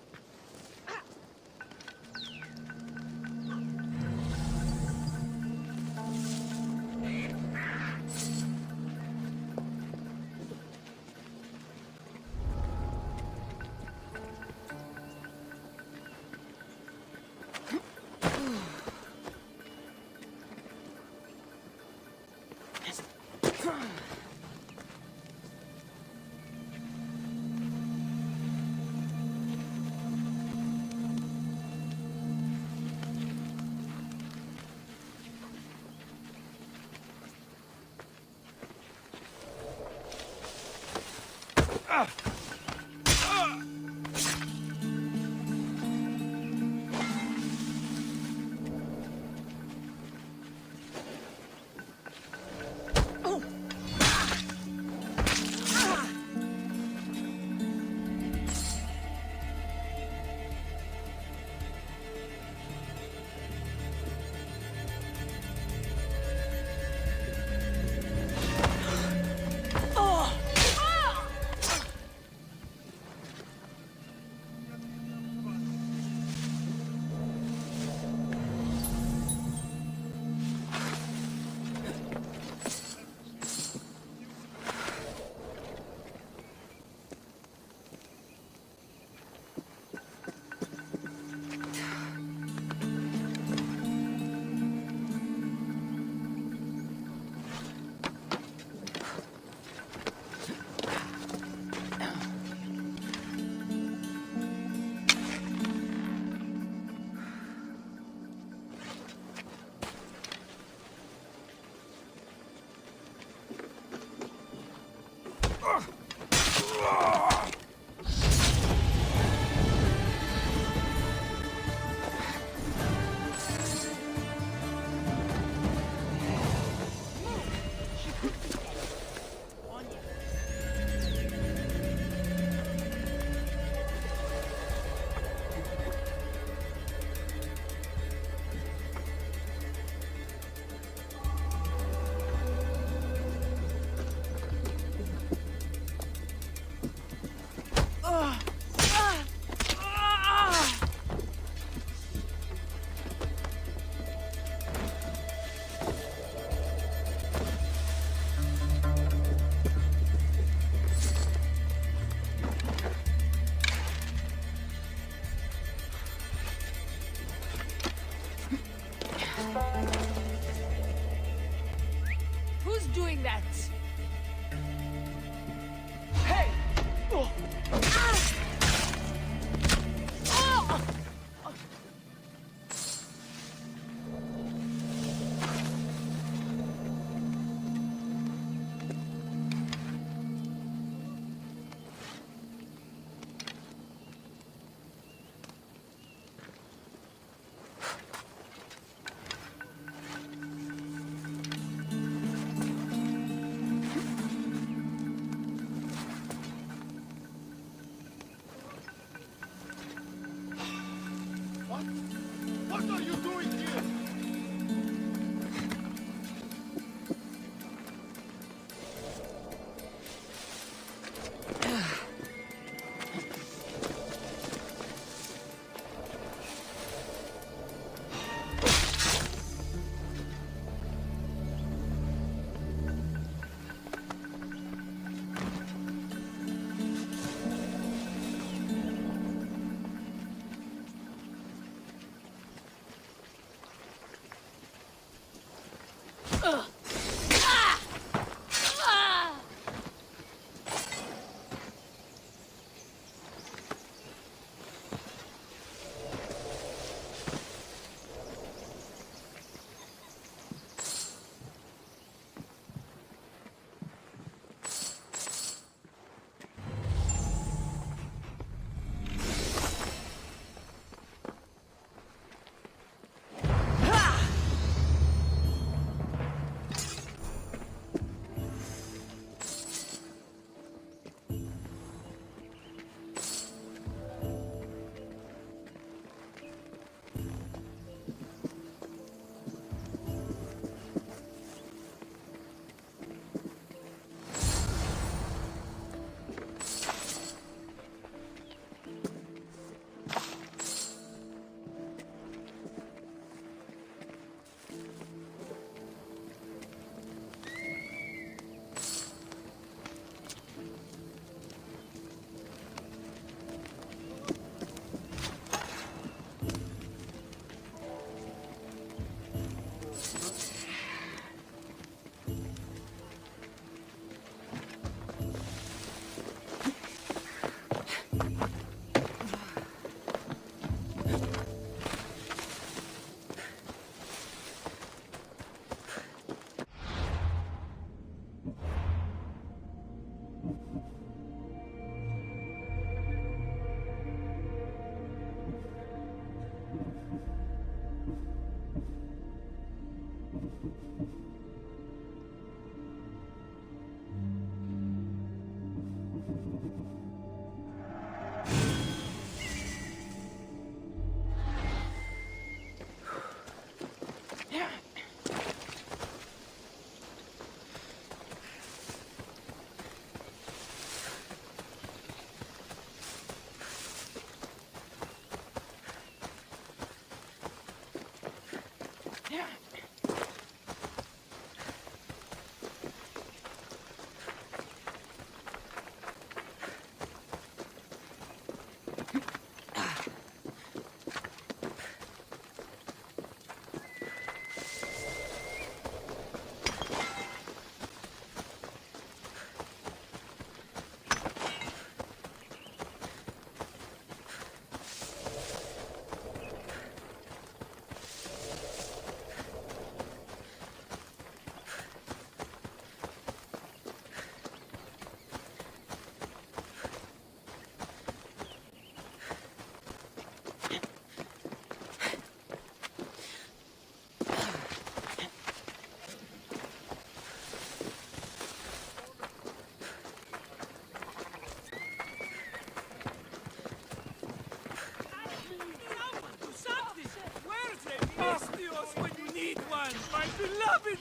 Who's doing that? Hey! Oh. Ah! Oh!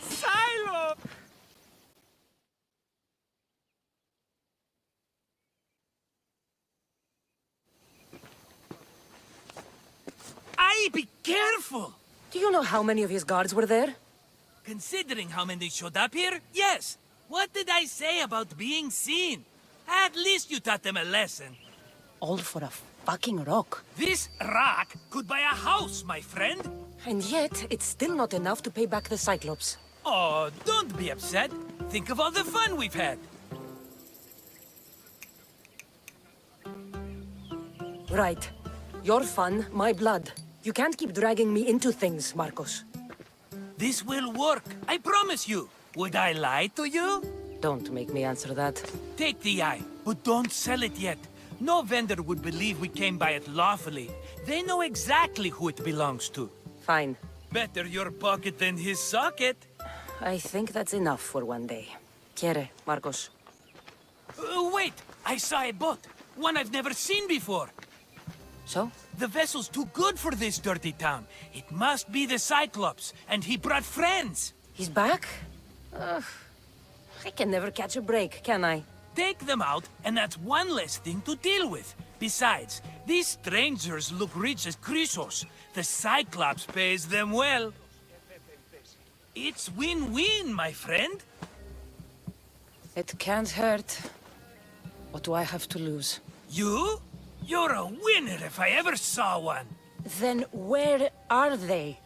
Silo! Aye, be careful! Do you know how many of his guards were there? Considering how many showed up here, yes. What did I say about being seen? At least you taught them a lesson. All for a fucking rock. This rock could buy a house, my friend. And yet, it's still not enough to pay back the Cyclops. Oh, don't be upset. Think of all the fun we've had. Right. Your fun, my blood. You can't keep dragging me into things, Marcos. This will work, I promise you. Would I lie to you? Don't make me answer that. Take the eye, but don't sell it yet. No vendor would believe we came by it lawfully. They know exactly who it belongs to. Fine. Better your pocket than his socket. I think that's enough for one day. Quiere, Marcos. Wait! I saw a boat. One I've never seen before. So? The vessel's too good for this dirty town. It must be the Cyclops, and he brought friends. He's back? Ugh. I can never catch a break, can I? Take them out, and that's one less thing to deal with. Besides, these strangers look rich as Chrysos. The Cyclops pays them well. It's win-win, my friend. It can't hurt. What do I have to lose? You? You're a winner if I ever saw one. Then where are they?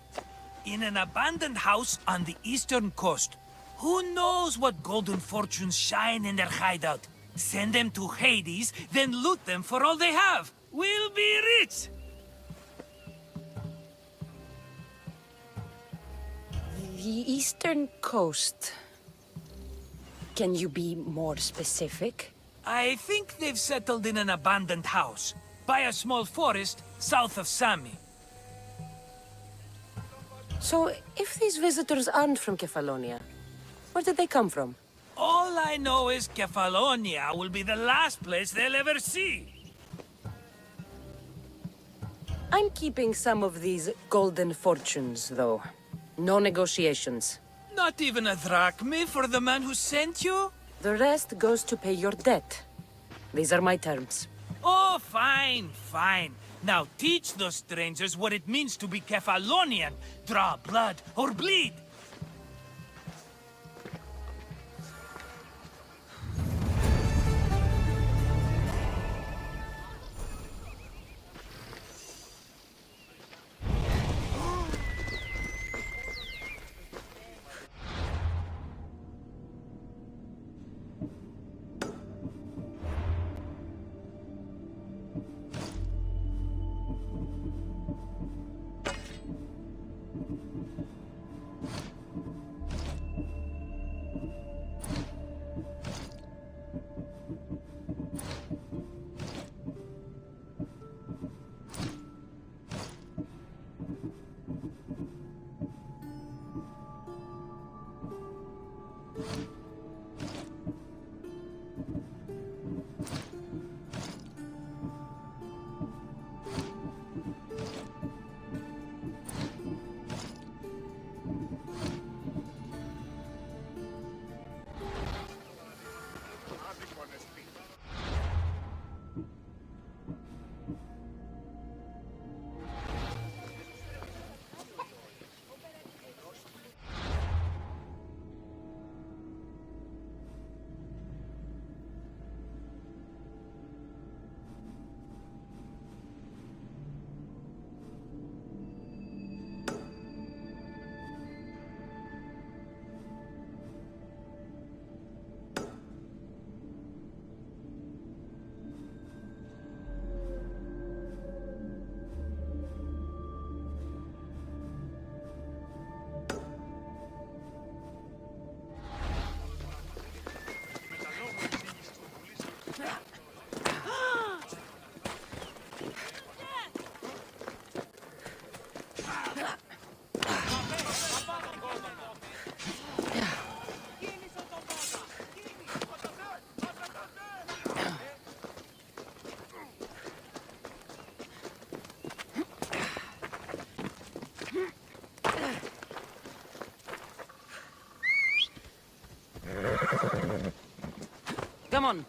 In an abandoned house on the eastern coast. Who knows what golden fortunes shine in their hideout? Send them to Hades, then loot them for all they have. We'll be rich! The eastern coast. Can you be more specific? I think they've settled in an abandoned house, by a small forest south of Sami. So, if these visitors aren't from Kefalonia, where did they come from? All I know is Kefalonia will be the last place they'll ever see. I'm keeping some of these golden fortunes, though. No negotiations. Not even a drachma for the man who sent you? The rest goes to pay your debt. These are my terms. Oh, fine, fine. Now teach those strangers what it means to be Kefalonian. Draw blood or bleed. Come on.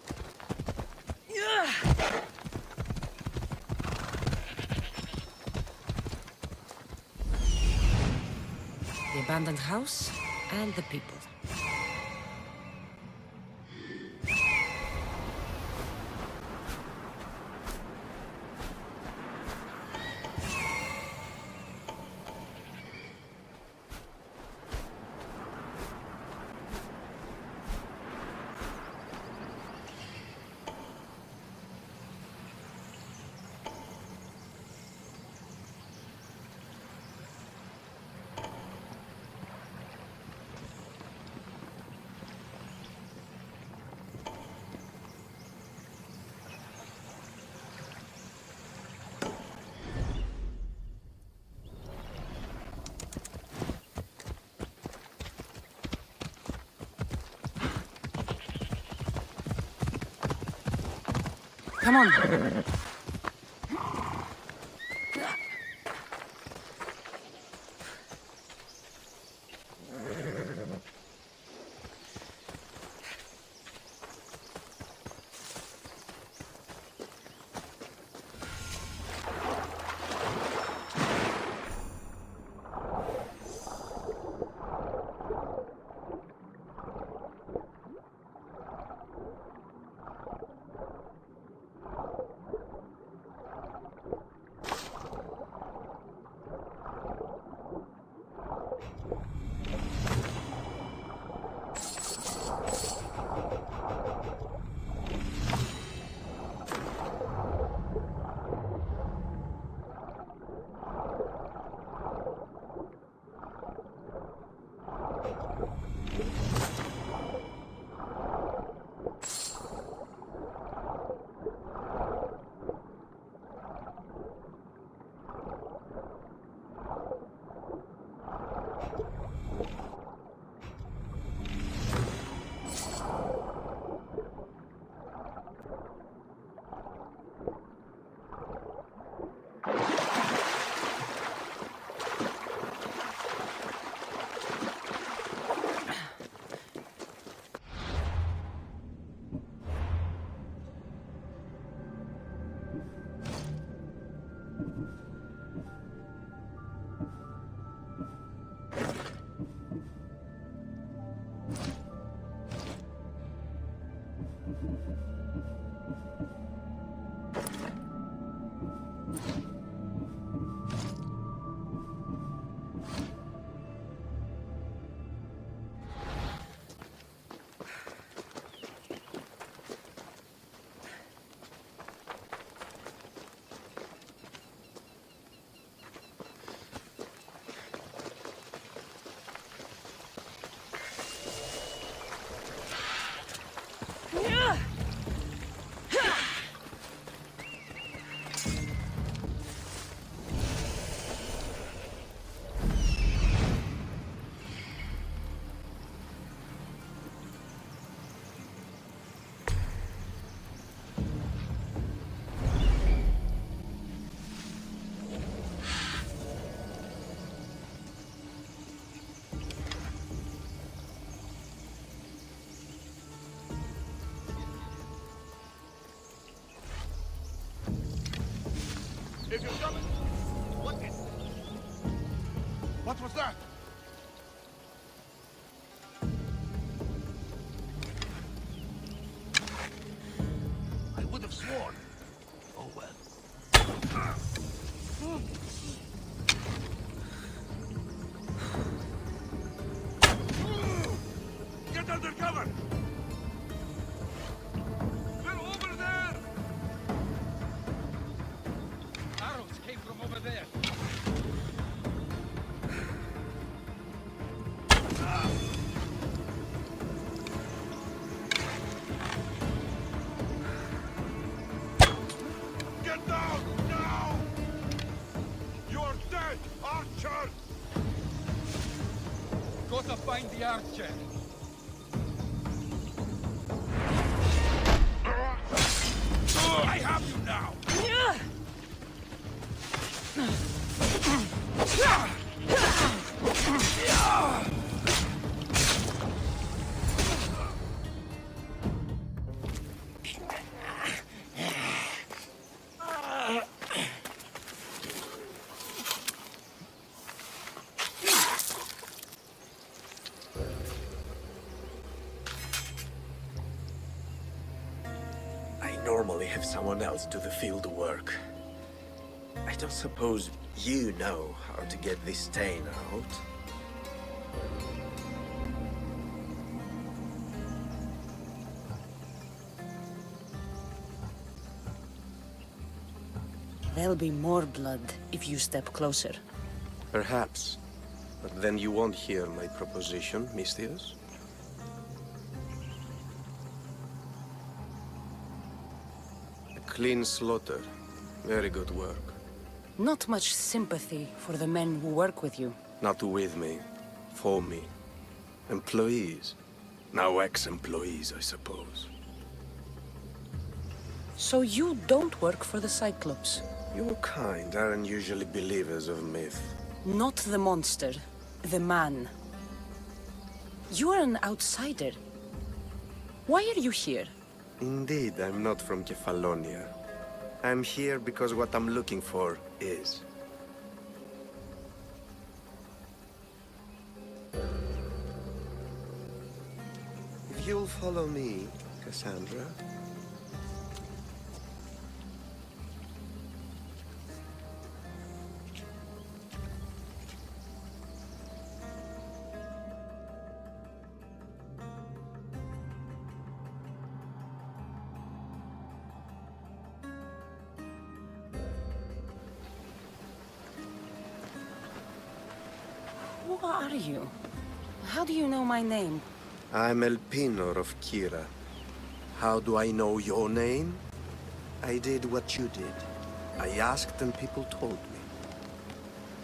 The abandoned house and the people. Come on. If you're coming, what is... What was that? I would have sworn. Oh well. Get under cover! They're over there! Arrows came from over there. Get down, now! You're dead, Archer! Gotta find the archer. I have you now! normally have someone else do the field work. I don't suppose you know how to get this stain out. There'll be more blood if you step closer. Perhaps. But then you won't hear my proposition, Mistius. A clean slaughter. Very good work. Not much sympathy for the men who work with you. Not with me. For me. Employees. Now ex-employees, I suppose. So you don't work for the Cyclops? Your kind aren't usually believers of myth. Not the monster, the man. You are an outsider. Why are you here? Indeed, I'm not from Kefalonia. I'm here because what I'm looking for is. If you'll follow me, Cassandra. Who are you? How do you know my name? I'm El Pinor of Kira. How do I know your name? I did what you did. I asked and people told me.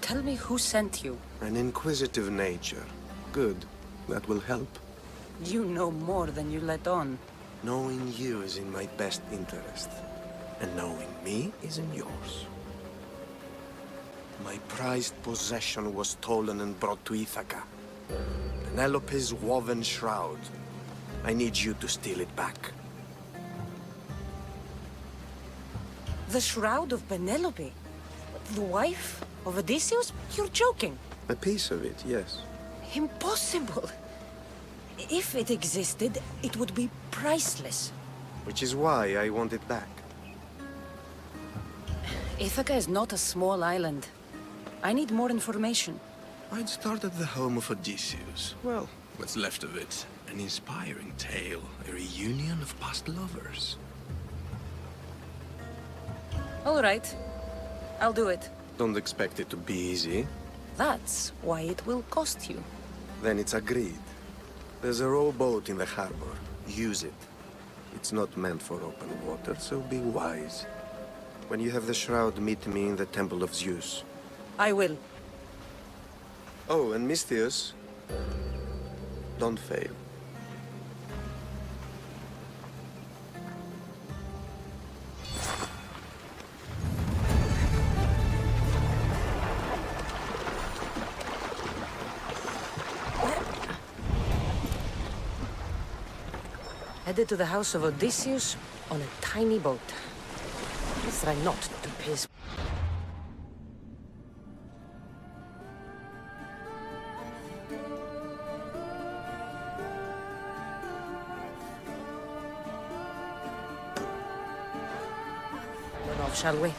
Tell me who sent you. An inquisitive nature. Good. That will help. You know more than you let on. Knowing you is in my best interest. And knowing me is in yours. My prized possession was stolen and brought to Ithaca. Penelope's woven shroud. I need you to steal it back. The shroud of Penelope? The wife of Odysseus? You're joking. A piece of it, yes. Impossible. If it existed, it would be priceless. Which is why I want it back. Ithaca is not a small island. I need more information. I'd start at the home of Odysseus. Well, what's left of it. An inspiring tale, a reunion of past lovers. All right. I'll do it. Don't expect it to be easy. That's why it will cost you. Then it's agreed. There's a rowboat in the harbor. Use it. It's not meant for open water, so be wise. When you have the shroud, meet me in the Temple of Zeus. I will. Oh, and Mistius, don't fail. Headed to the house of Odysseus on a tiny boat. Let's try not to piss. Off, shall we?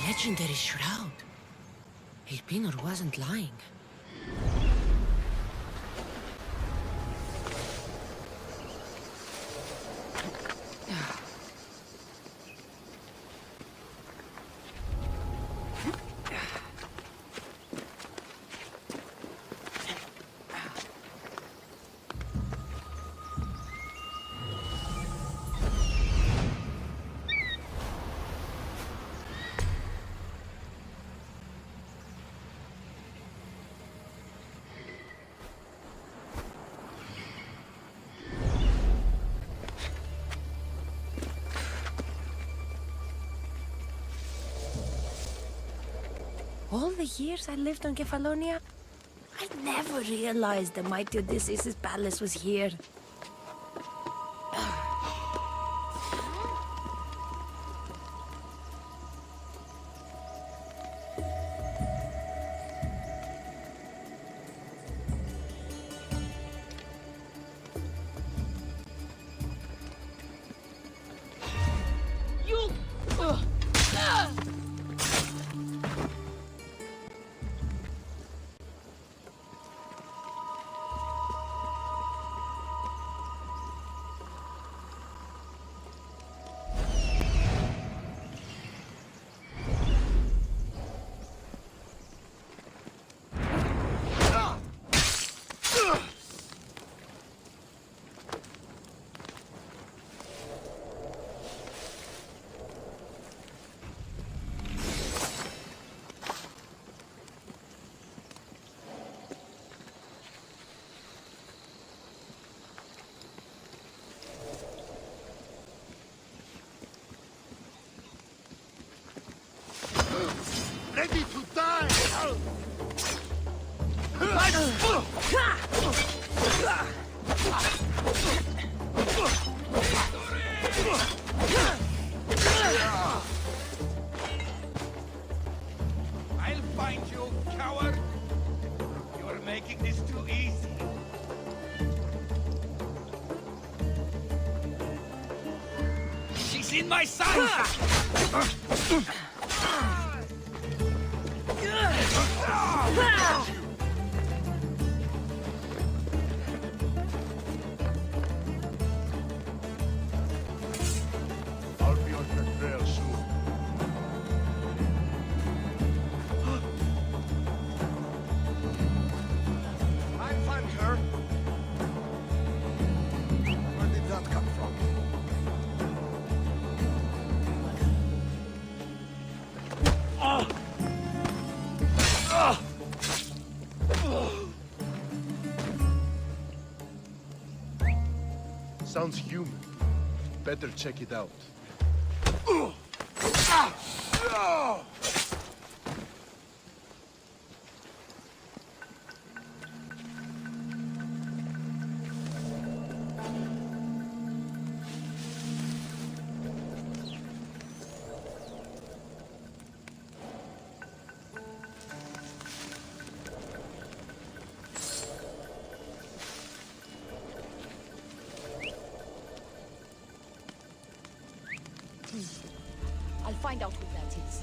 Legendary shroud. El Pinor wasn't lying. All the years I lived on Kefalonia, I never realized the mighty Odysseus' palace was here. Ready to die! I'll find you, coward! You're making this too easy. She's in my sights! I'll be on her trail soon. I'll find her. Where did that come from? Sounds human. Better check it out. I'll find out who that is.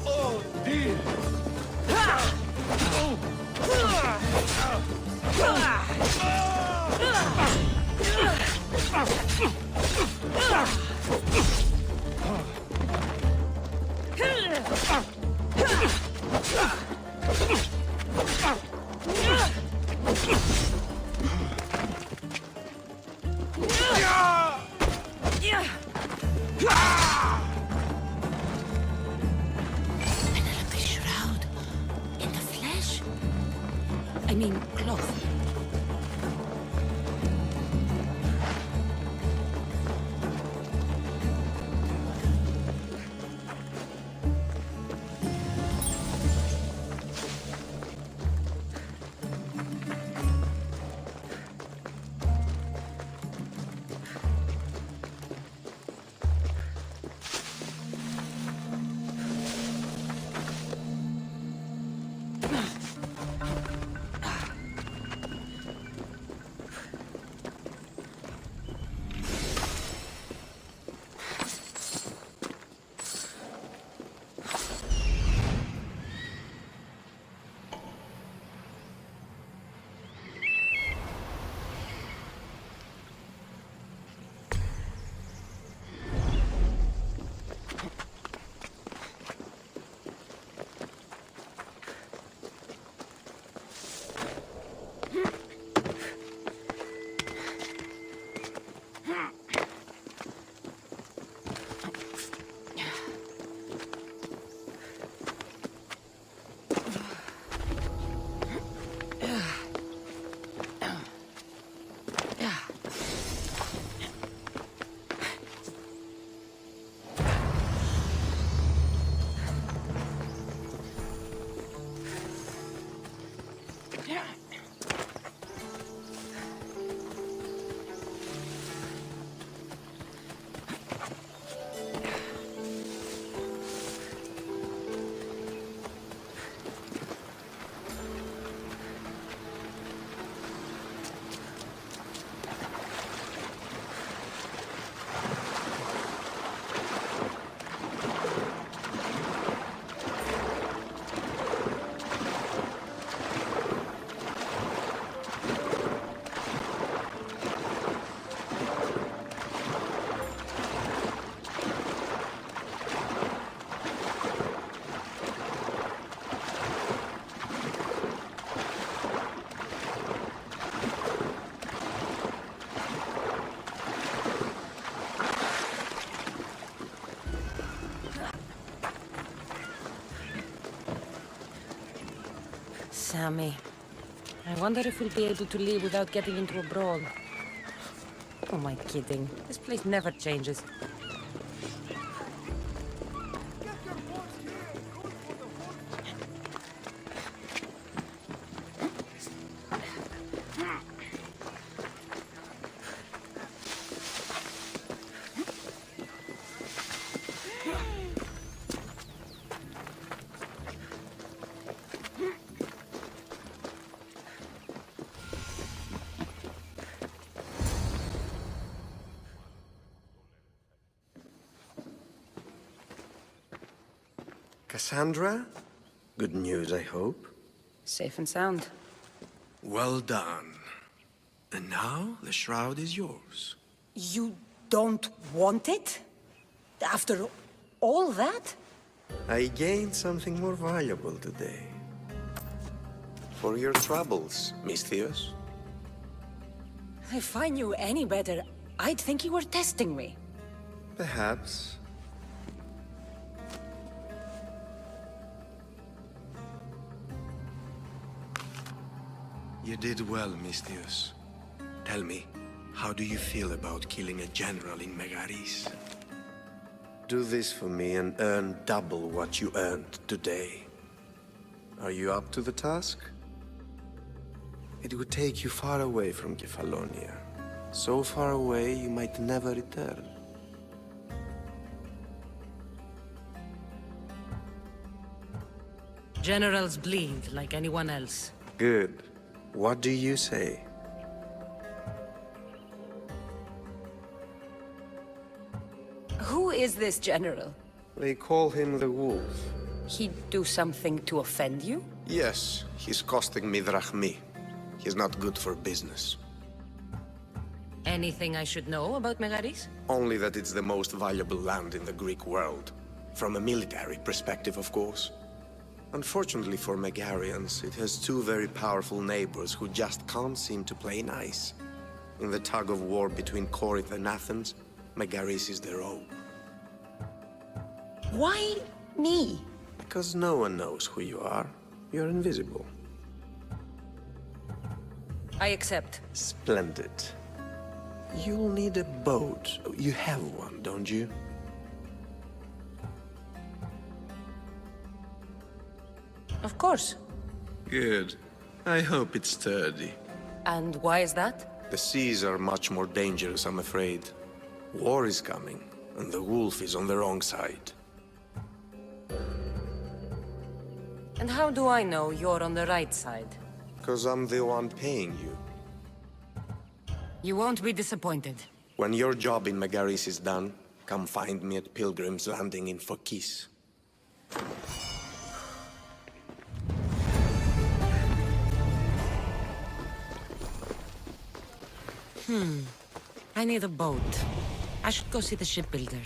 Oh, dear! Penelope's shroud. In the flesh? I mean, cloth. Sammy. I wonder if we'll be able to leave without getting into a brawl. Oh, am I kidding? This place never changes. Cassandra? Good news, I hope. Safe and sound. Well done. And now, the shroud is yours. You don't want it? After all that? I gained something more valuable today. For your troubles, Misthios. If I knew any better, I'd think you were testing me. Perhaps. You did well, Misthios. Tell me, how do you feel about killing a general in Megaris? Do this for me and earn double what you earned today. Are you up to the task? It would take you far away from Kefalonia. So far away you might never return. Generals bleed like anyone else. Good. What do you say? Who is this general? They call him the Wolf. He'd do something to offend you? Yes, he's costing me drachmi. He's not good for business. Anything I should know about Megaris? Only that it's the most valuable land in the Greek world. From a military perspective, of course. Unfortunately for Megarians, it has two very powerful neighbors who just can't seem to play nice. In the tug of war between Corinth and Athens, Megaris is their own. Why me? Because no one knows who you are. You're invisible. I accept. Splendid. You'll need a boat. You have one, don't you? Of course. Good. I hope it's sturdy. And why is that? The seas are much more dangerous, I'm afraid. War is coming, and the wolf is on the wrong side. And how do I know you're on the right side? Because I'm the one paying you. You won't be disappointed. When your job in Megaris is done, come find me at Pilgrim's Landing in Phokis. I need a boat. I should go see the shipbuilder.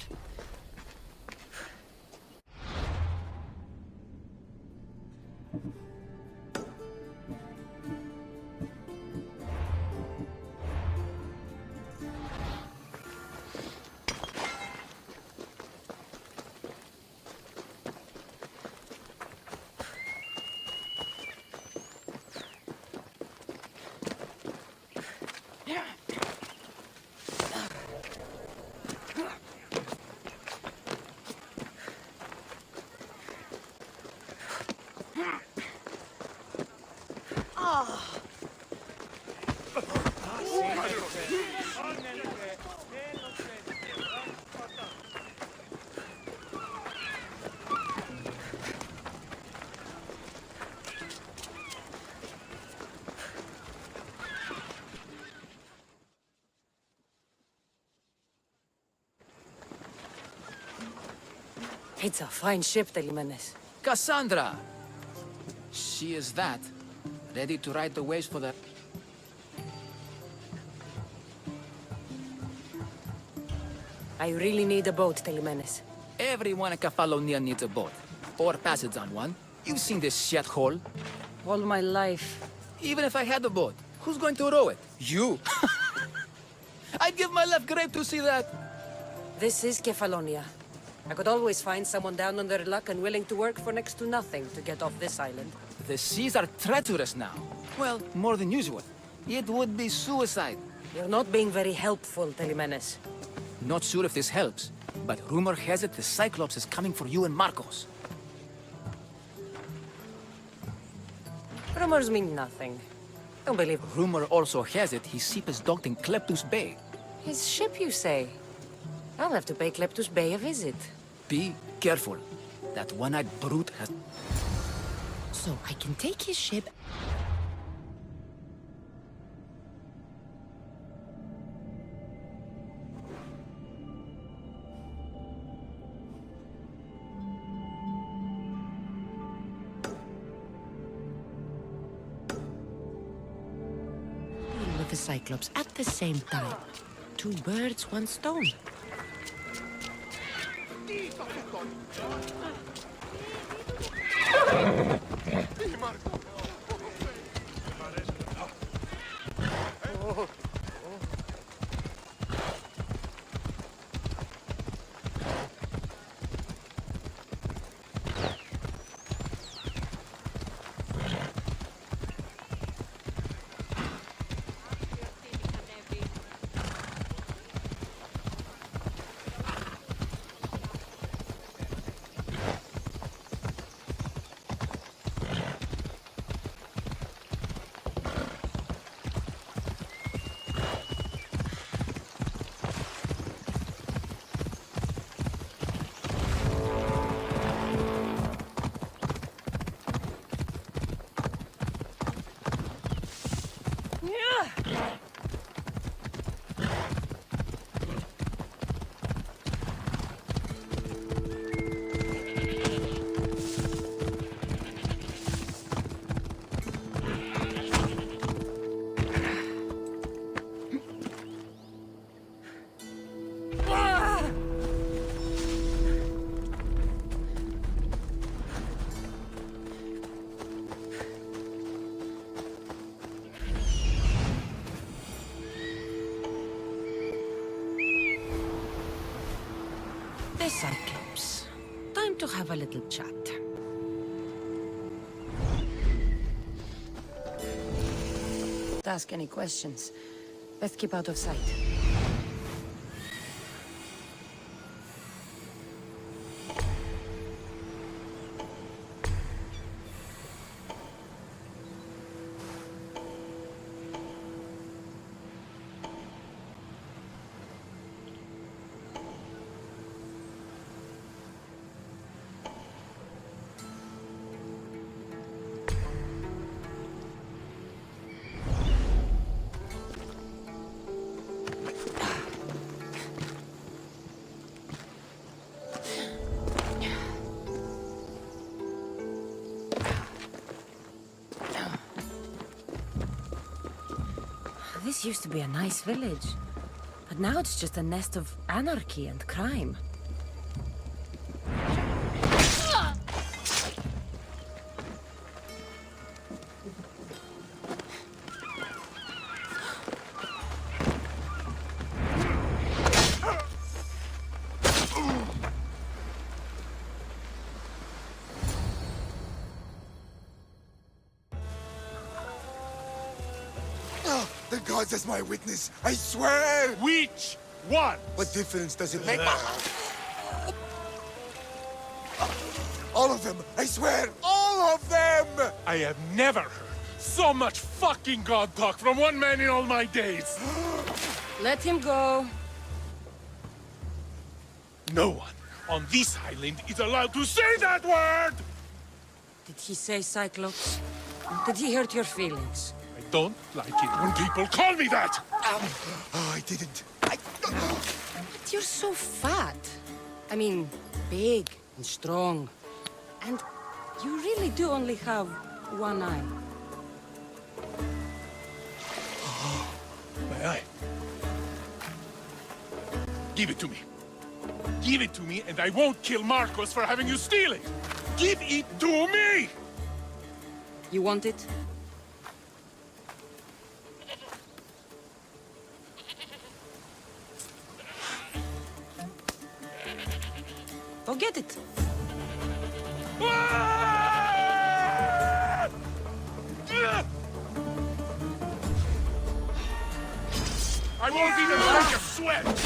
It's a fine ship, Telimenes. Cassandra! She is that. Ready to ride the waves for the... I really need a boat, Telimenes. Everyone in Kefalonia needs a boat. Or passage on one. You've seen this shithole. All my life. Even if I had a boat, who's going to row it? You! I'd give my left grape to see that. This is Kefalonia. I could always find someone down on their luck and willing to work for next to nothing to get off this island. The seas are treacherous now. Well, more than usual. It would be suicide. You're not being very helpful, Telemenes. Not sure if this helps, but rumor has it the Cyclops is coming for you and Marcos. Rumors mean nothing. Don't believe. Rumor also has it his ship is docked in Kleptus Bay. His ship, you say? I'll have to pay Kleptus Bay a visit. Be careful. That one-eyed brute has... So I can take his ship. With the Cyclops at the same time. Two birds, one stone. The Cyclops. Time to have a little chat. Don't ask any questions. Best keep out of sight. This used to be a nice village, but now it's just a nest of anarchy and crime. The gods as my witness, I swear! Which one? What difference does it make? All of them, I swear, all of them! I have never heard so much fucking god talk from one man in all my days. Let him go. No one on this island is allowed to say that word! Did he say Cyclops? Did he hurt your feelings? I don't like it when people call me that! Oh, I didn't. But you're so fat. I mean, big and strong. And you really do only have one eye. My eye. Give it to me. Give it to me, and I won't kill Marcos for having you steal it! Give it to me! You want it? Go get it. Ah! I won't even break a sweat!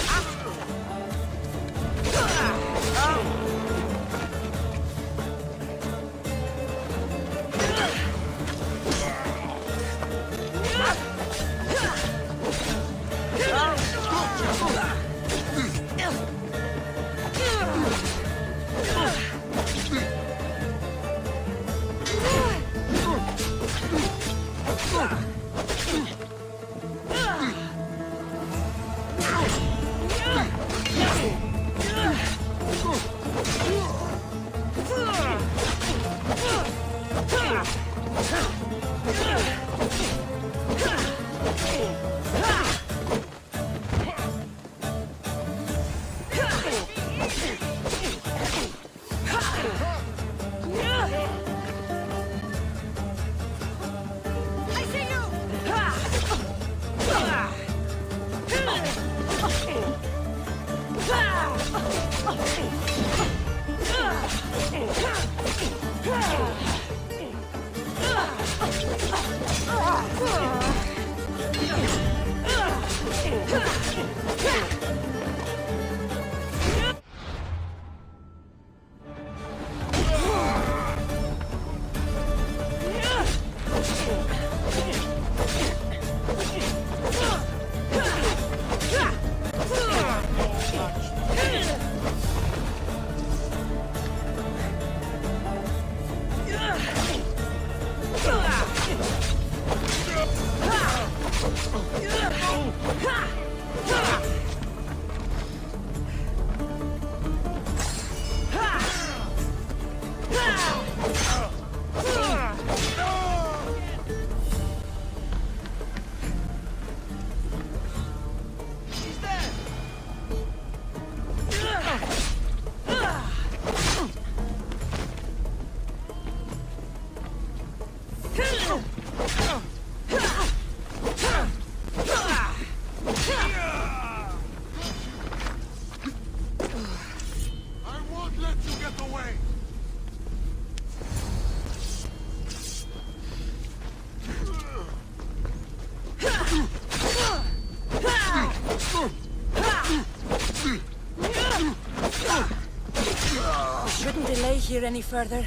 Shouldn't delay here any further.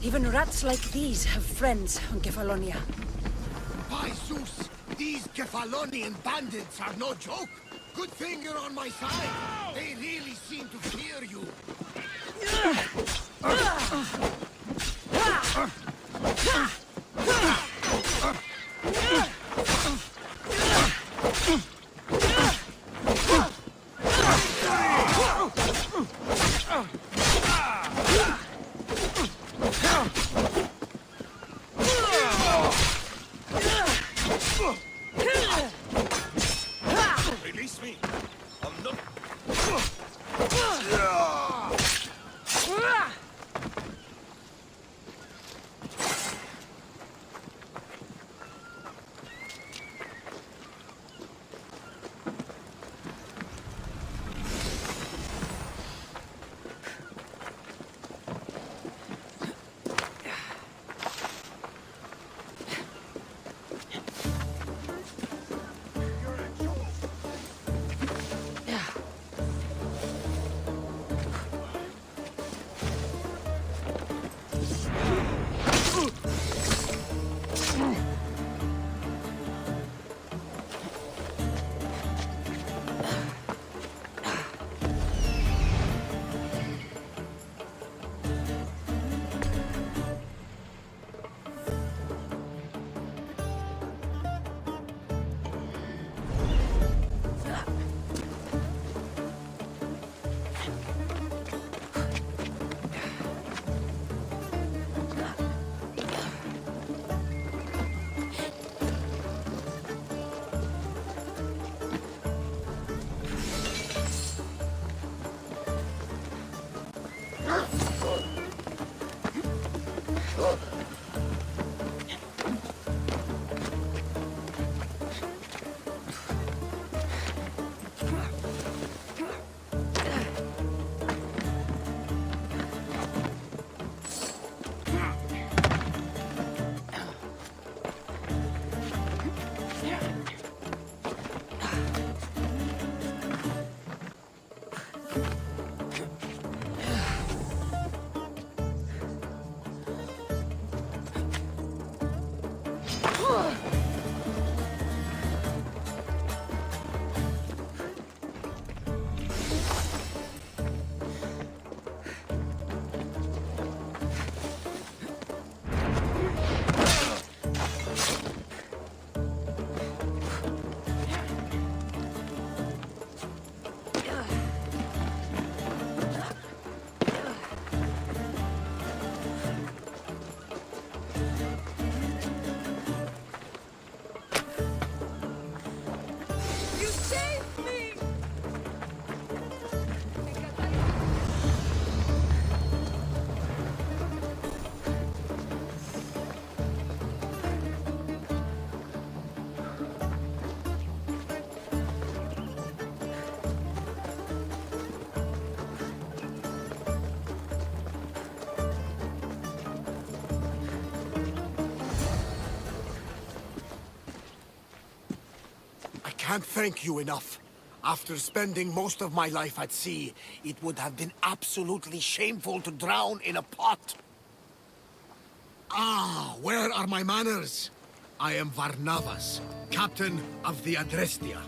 Even rats like these have friends on Kefalonia. By Zeus, these Kefalonian bandits are no joke. Good thing you're on my side. They really seem to fear you. Release me. I'm not... can't thank you enough. After spending most of my life at sea, it would have been absolutely shameful to drown in a pot. Ah, where are my manners? I am Varnavas, captain of the Adrestia.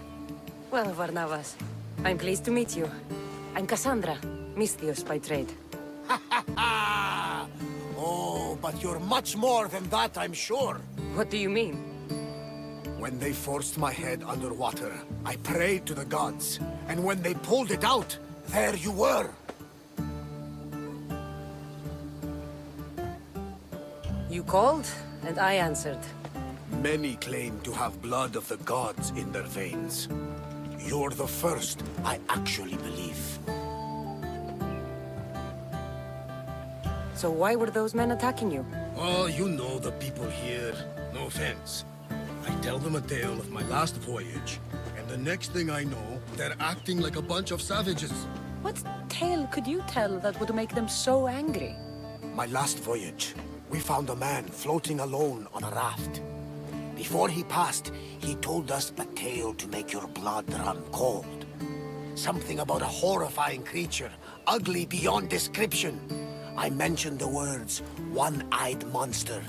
Well, Varnavas, I'm pleased to meet you. I'm Cassandra, Misthios by trade. Oh, but you're much more than that, I'm sure. What do you mean? When they forced my head underwater, I prayed to the gods. And when they pulled it out, there you were. You called, and I answered. Many claim to have blood of the gods in their veins. You're the first I actually believe. So why were those men attacking you? Oh, you know the people here. No offense. I tell them a tale of my last voyage, and the next thing I know, they're acting like a bunch of savages. What tale could you tell that would make them so angry? My last voyage, we found a man floating alone on a raft. Before he passed, he told us a tale to make your blood run cold. Something about a horrifying creature, ugly beyond description. I mentioned the words, one-eyed monster.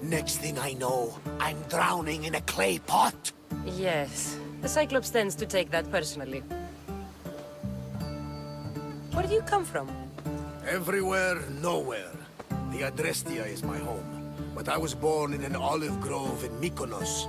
Next thing I know, I'm drowning in a clay pot. Yes, the Cyclops tends to take that personally. Where do you come from? Everywhere, nowhere. The Adrestia is my home, but I was born in an olive grove in Mykonos.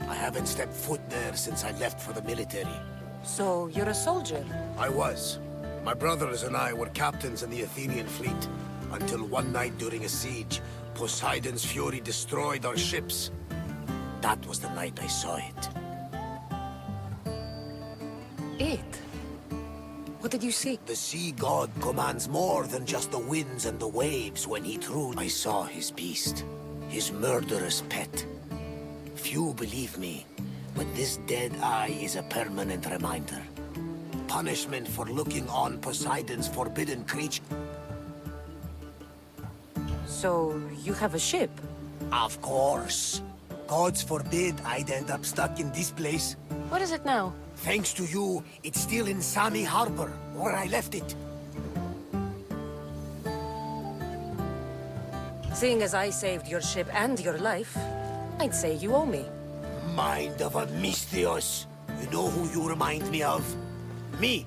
I haven't stepped foot there since I left for the military. So, you're a soldier? I was. My brothers and I were captains in the Athenian fleet, until one night during a siege, Poseidon's fury destroyed our ships. That was the night I saw it. It? What did you see? The sea god commands more than just the winds and the waves when he threw. I saw his beast, his murderous pet. Few believe me, but this dead eye is a permanent reminder. Punishment for looking on Poseidon's forbidden creature. So, you have a ship? Of course. Gods forbid I'd end up stuck in this place. What is it now? Thanks to you, it's still in Sami Harbor, where I left it. Seeing as I saved your ship and your life, I'd say you owe me. Mind of a Misthios. You know who you remind me of? Me.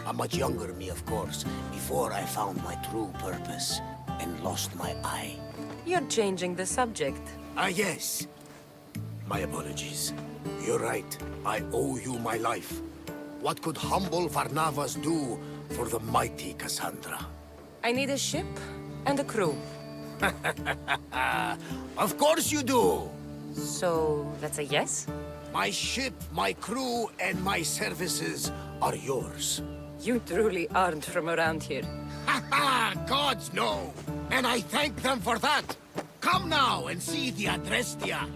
A much younger me, of course, before I found my true purpose and lost my eye. You're changing the subject. Yes. My apologies. You're right. I owe you my life. What could humble Varnavas do for the mighty Cassandra? I need a ship and a crew. Of course you do! So, that's a yes? My ship, my crew, and my services are yours. You truly aren't from around here. Ha ha! Gods know! And I thank them for that! Come now and see the Adrestia!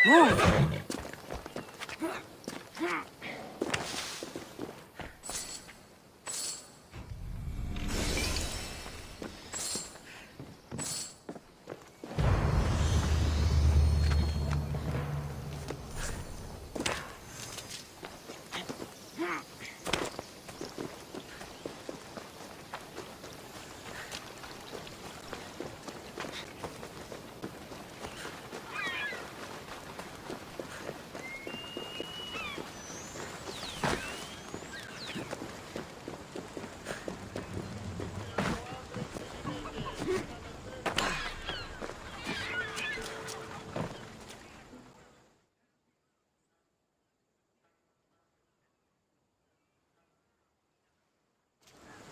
Move!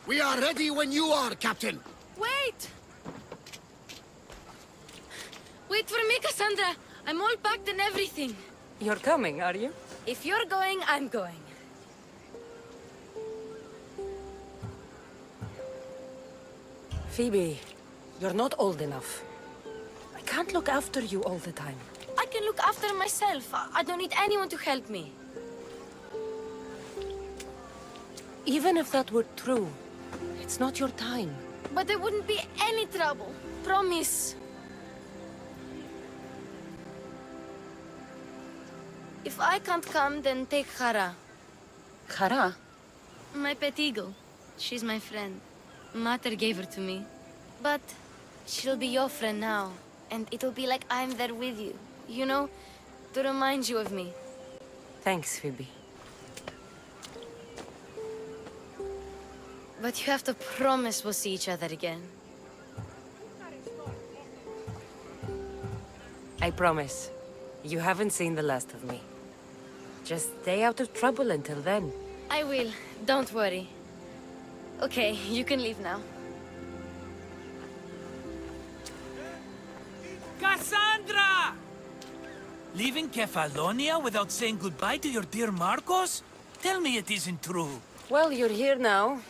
We are ready when you are, Captain. Wait! Wait for me, Cassandra. I'm all packed and everything. You're coming, are you? If you're going, I'm going. Phoebe, you're not old enough. I can't look after you all the time. I can look after myself. I don't need anyone to help me. Even if that were true, it's not your time. But there wouldn't be any trouble. Promise. If I can't come, then take Hara. Hara? My pet eagle. She's my friend. Mater gave her to me. But she'll be your friend now. And it'll be like I'm there with you. You know? To remind you of me. Thanks, Phoebe. But you have to promise we'll see each other again. I promise. You haven't seen the last of me. Just stay out of trouble until then. I will. Don't worry. Okay, you can leave now. Cassandra! Leaving Kefalonia without saying goodbye to your dear Marcos? Tell me it isn't true. Well, you're here now,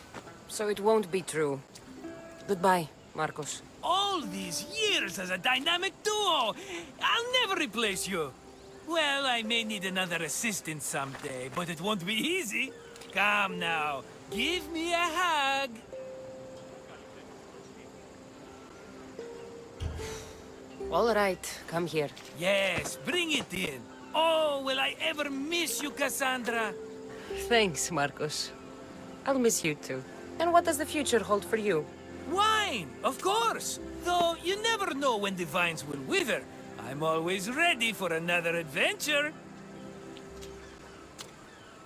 so it won't be true. Goodbye, Marcos. All these years as a dynamic duo! I'll never replace you! Well, I may need another assistant someday, but it won't be easy. Come now, give me a hug. All right, come here. Yes, bring it in. Oh, will I ever miss you, Cassandra? Thanks, Marcos. I'll miss you too. And what does the future hold for you? Wine, of course. Though you never know when the vines will wither. I'm always ready for another adventure.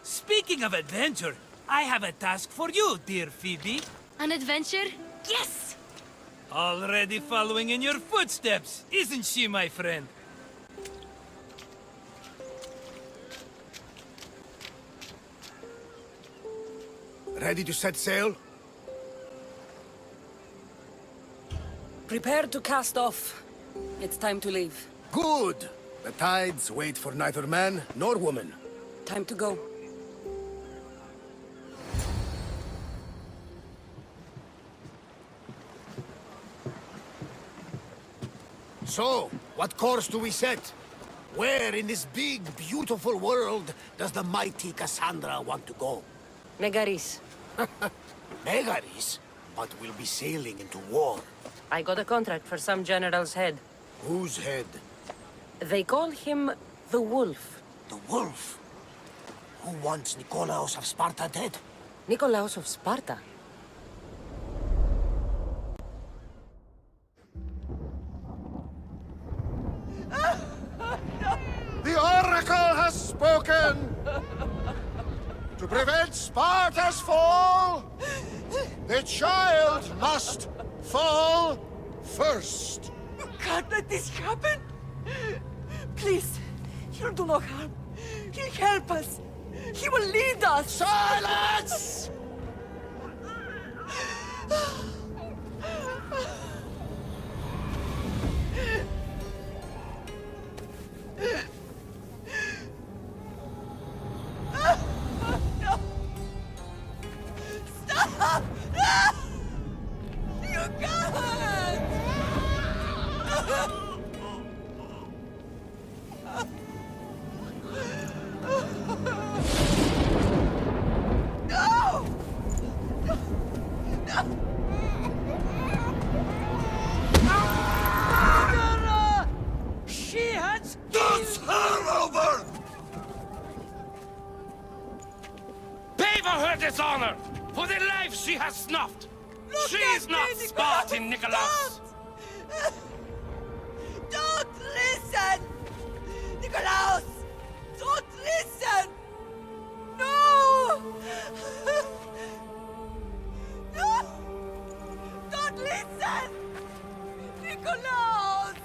Speaking of adventure, I have a task for you, dear Phoebe. An adventure? Yes! Already following in your footsteps, isn't she, my friend? Ready to set sail? Prepare to cast off. It's time to leave. Good! The tides wait for neither man nor woman. Time to go. So, what course do we set? Where in this big, beautiful world does the mighty Cassandra want to go? Megaris. Megaris? But we'll be sailing into war. I got a contract for some general's head. Whose head? They call him the Wolf. The Wolf? Who wants Nikolaos of Sparta dead? Nikolaos of Sparta? The Oracle has spoken! To prevent Sparta's fall, the child must fall first. You can't let this happen! Please, he'll do no harm. He'll help us. He will lead us. Silence! No! Stop! No! You can't! No! No! No! She has... Does her over! Pay for her dishonor! For the life she has snuffed! She is not Spartan, Nikolaos! Don't listen! Nikolaos! Don't listen! No! No! Don't listen! Nikolaos!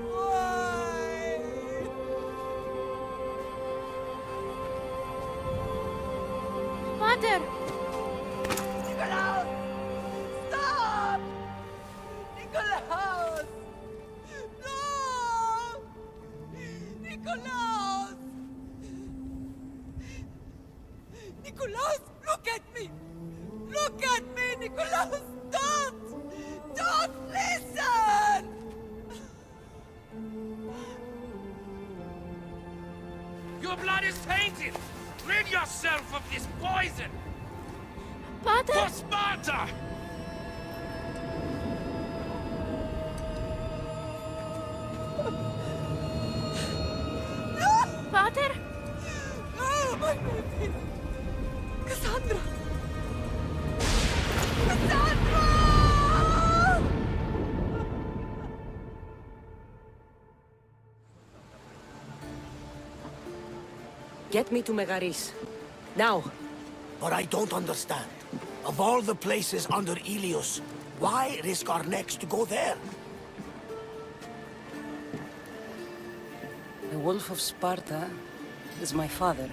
Why? Pater! Nikolaus! Stop! Nikolaus! No! Nikolaus! Nikolaus, look at me! Look at me, Nikolaus! Don't! Don't listen! Your blood is tainted! Rid yourself of this poison! Pater! For Sparta! Pater! Oh, my baby! Cassandra! Cassandra! Get me to Megaris. Now! But I don't understand. Of all the places under Ilios, why risk our necks to go there? The Wolf of Sparta is my father.